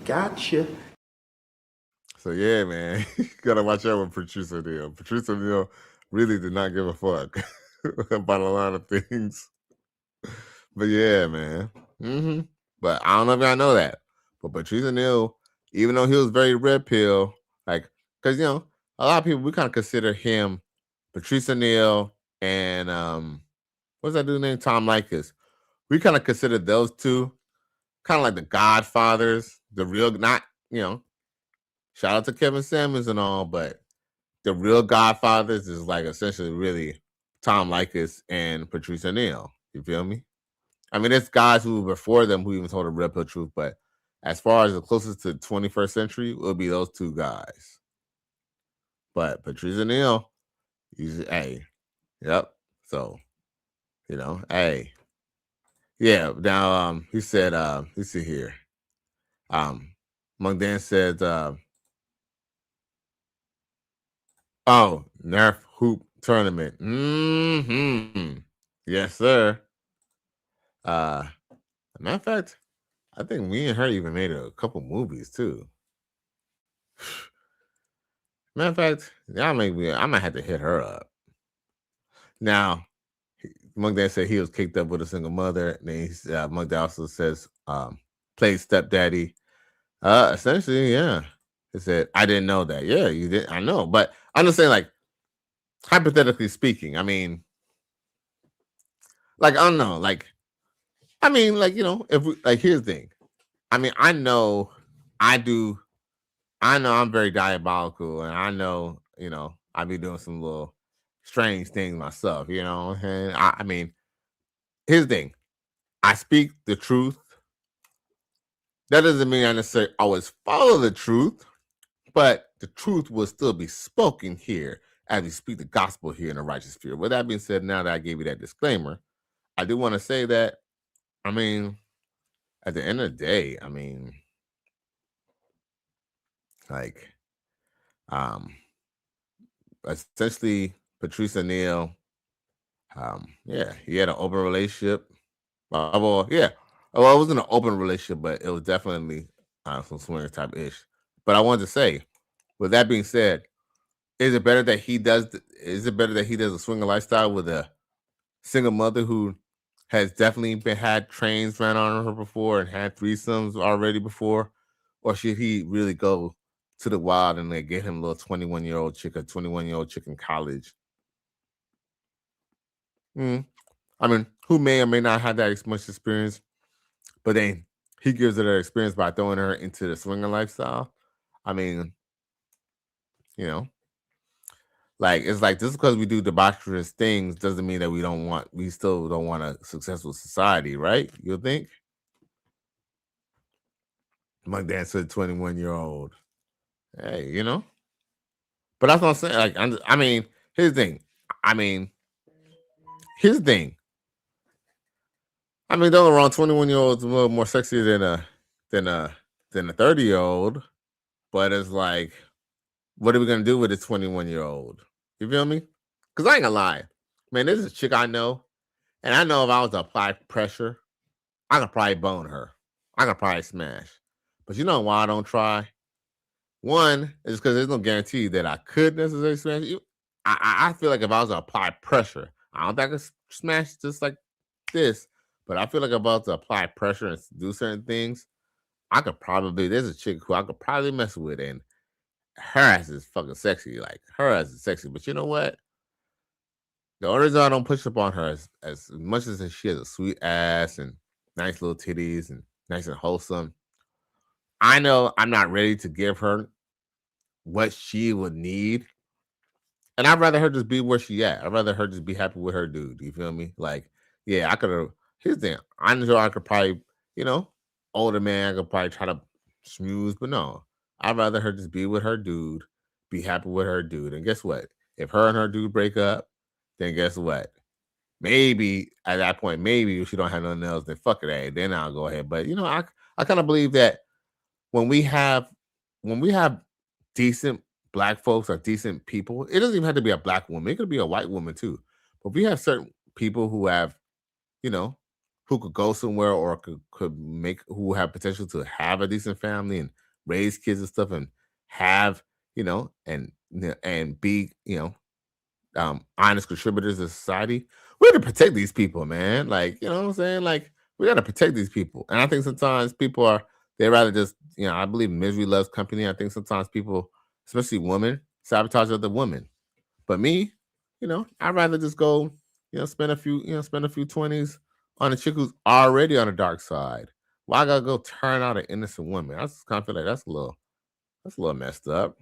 Gotcha. So yeah, man, you gotta watch out with Patrice O'Neal. Patrice O'Neal really did not give a fuck about a lot of things. But yeah, man. But I don't know if y'all know that. But Patrice O'Neal, even though he was very red pill, like, because you know, a lot of people, we kind of consider him, Patrice O'Neal, and what's that dude's name? Tom Likas. We kind of consider those two kind of like the Godfathers, the real, not, you know, shout out to Kevin Samuels and all, but the real Godfathers is like essentially really Tom Likas and Patrice O'Neal. You feel me? I mean, there's guys who were before them who even told the red pill truth, but as far as the closest to the 21st century, it will be those two guys. But Patrice O'Neal, he's yep. So, you know, yeah. Now, he said, let's see here. Monk Dan said, Nerf hoop tournament. Yes, sir. Matter of fact, I think me and her even made a couple movies too. Matter of fact, I might have to hit her up. Now, Monk Dan said he was kicked up with a single mother. And then Monk Dan also says played stepdaddy. Essentially, yeah. He said, I didn't know that. Yeah, you did. I know, but I'm just saying, like, hypothetically speaking, I mean, like, I don't know, like, I mean, like, you know, if we, like, here's the thing. I mean, I know I'm very diabolical, and I know, you know, I be doing some little strange things myself, you know. And I mean, here's the thing. I speak the truth. That doesn't mean I necessarily always follow the truth, but the truth will still be spoken here as we speak the gospel here in the righteous sphere. With that being said, now that I gave you that disclaimer, I do want to say that, I mean, at the end of the day, I mean, like, essentially, Patrice O'Neal, yeah, he had an open relationship. Well, yeah, well, it wasn't an open relationship, but it was definitely some swinger type ish. But I wanted to say, with that being said, is it better that he does a swinger lifestyle with a single mother who has definitely had trains ran on her before and had threesomes already before, or should he really go to the wild and they get him a little 21-year-old chick, a 21-year-old chick in college? I mean, who may or may not have that much experience, but then he gives her that experience by throwing her into the swinger lifestyle. I mean, you know, like, it's like, just because we do debaucherous things doesn't mean that we still don't want a successful society, right? You think? My dad said 21-year-old. Hey, you know? But that's what I'm saying. Like, I mean, here's the thing. I mean, don't get me wrong, 21-year-old's a little more sexy than a 30-year-old. But it's like, what are we gonna do with a 21-year-old? You feel me? Because I ain't gonna lie. Man, this is a chick I know. And I know if I was to apply pressure, I could probably bone her. I could probably smash. But you know why I don't try? One is because there's no guarantee that I could necessarily smash you. I feel like if I was to apply pressure, I don't think I could smash just like this. But I feel like if I was to apply pressure and do certain things, I could probably, there's a chick who I could probably mess with, and her ass is fucking sexy. Like, her ass is sexy. But you know what? The only reason I don't push up on her is as much as she has a sweet ass and nice little titties and nice and wholesome. I know I'm not ready to give her what she would need. And I'd rather her just be where she at. I'd rather her just be happy with her dude. You feel me? Like, yeah, I could have. Here's the thing. I know I could probably, older man, I could probably try to smooth, but no. I'd rather her just be with her dude, be happy with her dude. And guess what? If her and her dude break up, then guess what? Maybe at that point, maybe if she don't have nothing else, then fuck it, hey, then I'll go ahead. But I kind of believe that when we have decent black folks or decent people, it doesn't even have to be a black woman. It could be a white woman too. But we have certain people who have, who could go somewhere or who have potential to have a decent family and raise kids and stuff and have, and be, honest contributors to society. We got to protect these people, man. Like, you know what I'm saying? Like, we got to protect these people. And I think sometimes people they rather just, I believe misery loves company. I think sometimes people, especially women, sabotage other women. But me, I'd rather just go, spend a few 20s on a chick who's already on the dark side. Why I gotta go turn out an innocent woman? I just kind of feel like that's a little messed up,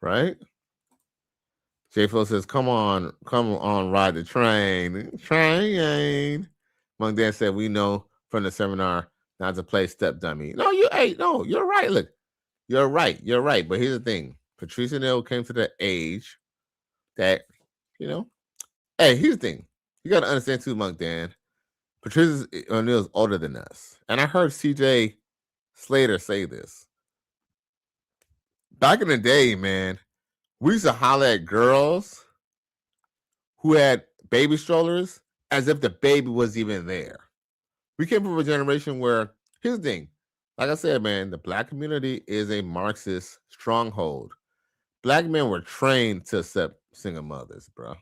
right? J-Flo says, come on, ride the train. Train. Monk Dan said, we know from the seminar not to play step dummy. No, you're right. Look, you're right. But here's the thing. Patrice O'Neal came to the age that, hey, here's the thing. You got to understand too, Monk Dan. Patrice O'Neal is older than us. And I heard CJ Slater say this. Back in the day, man, we used to holler at girls who had baby strollers as if the baby was even there. We came from a generation where, here's the thing. Like I said, man, the black community is a Marxist stronghold. Black men were trained to accept single mothers, bro.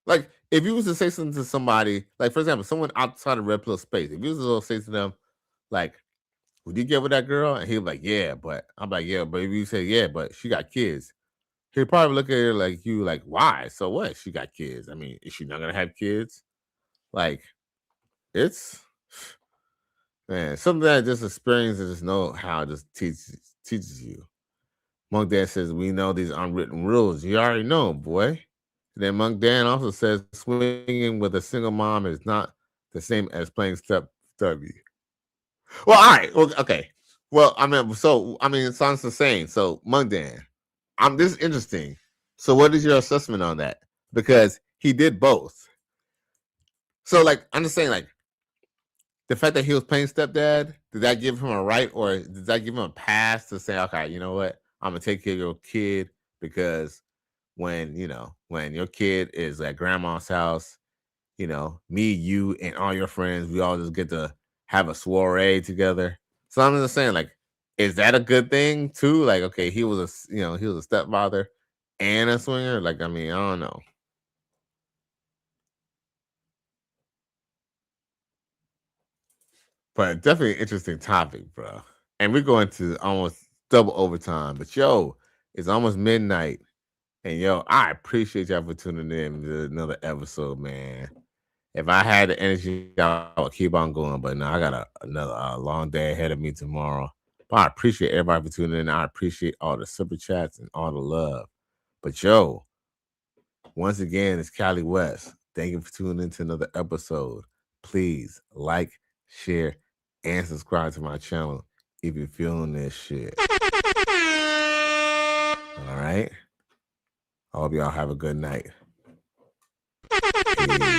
Like, if you was to say something to somebody, like, for example, someone outside of Red Pill space, if you was to say to them, like, would you get with that girl? And he'd be like, yeah, but I'm like, yeah, but if you say, yeah, but she got kids, he'd probably look at her like you, like, why? So what? She got kids. I mean, is she not gonna have kids? Like, it's man, something that just experience and just know how just teaches you. Monk Dan says, we know these unwritten rules. You already know, boy. And then Monk Dan also says swinging with a single mom is not the same as playing step W. Well, all right. Well, okay. Well, it sounds the same. So, Monk Dan, this is interesting. So, what is your assessment on that? Because he did both. So, like, I'm just saying, like, the fact that he was playing stepdad, did that give him a right, or did that give him a pass to say, okay, you know what? I'm gonna take care of your kid because when your kid is at grandma's house, me, you, and all your friends, we all just get to have a soiree together. So I'm just saying, like, is that a good thing too? Like, okay, he was a stepfather and a swinger. Like, I mean, I don't know. But definitely an interesting topic, bro. And we're going to almost double overtime. But yo, it's almost midnight. And yo, I appreciate y'all for tuning in to another episode, man. If I had the energy, I would keep on going. But no, I got another long day ahead of me tomorrow. But I appreciate everybody for tuning in. I appreciate all the super chats and all the love. But yo, once again, it's Cali West. Thank you for tuning in to another episode. Please like, share, and subscribe to my channel if you're feeling this shit. All right? I hope y'all have a good night. Peace.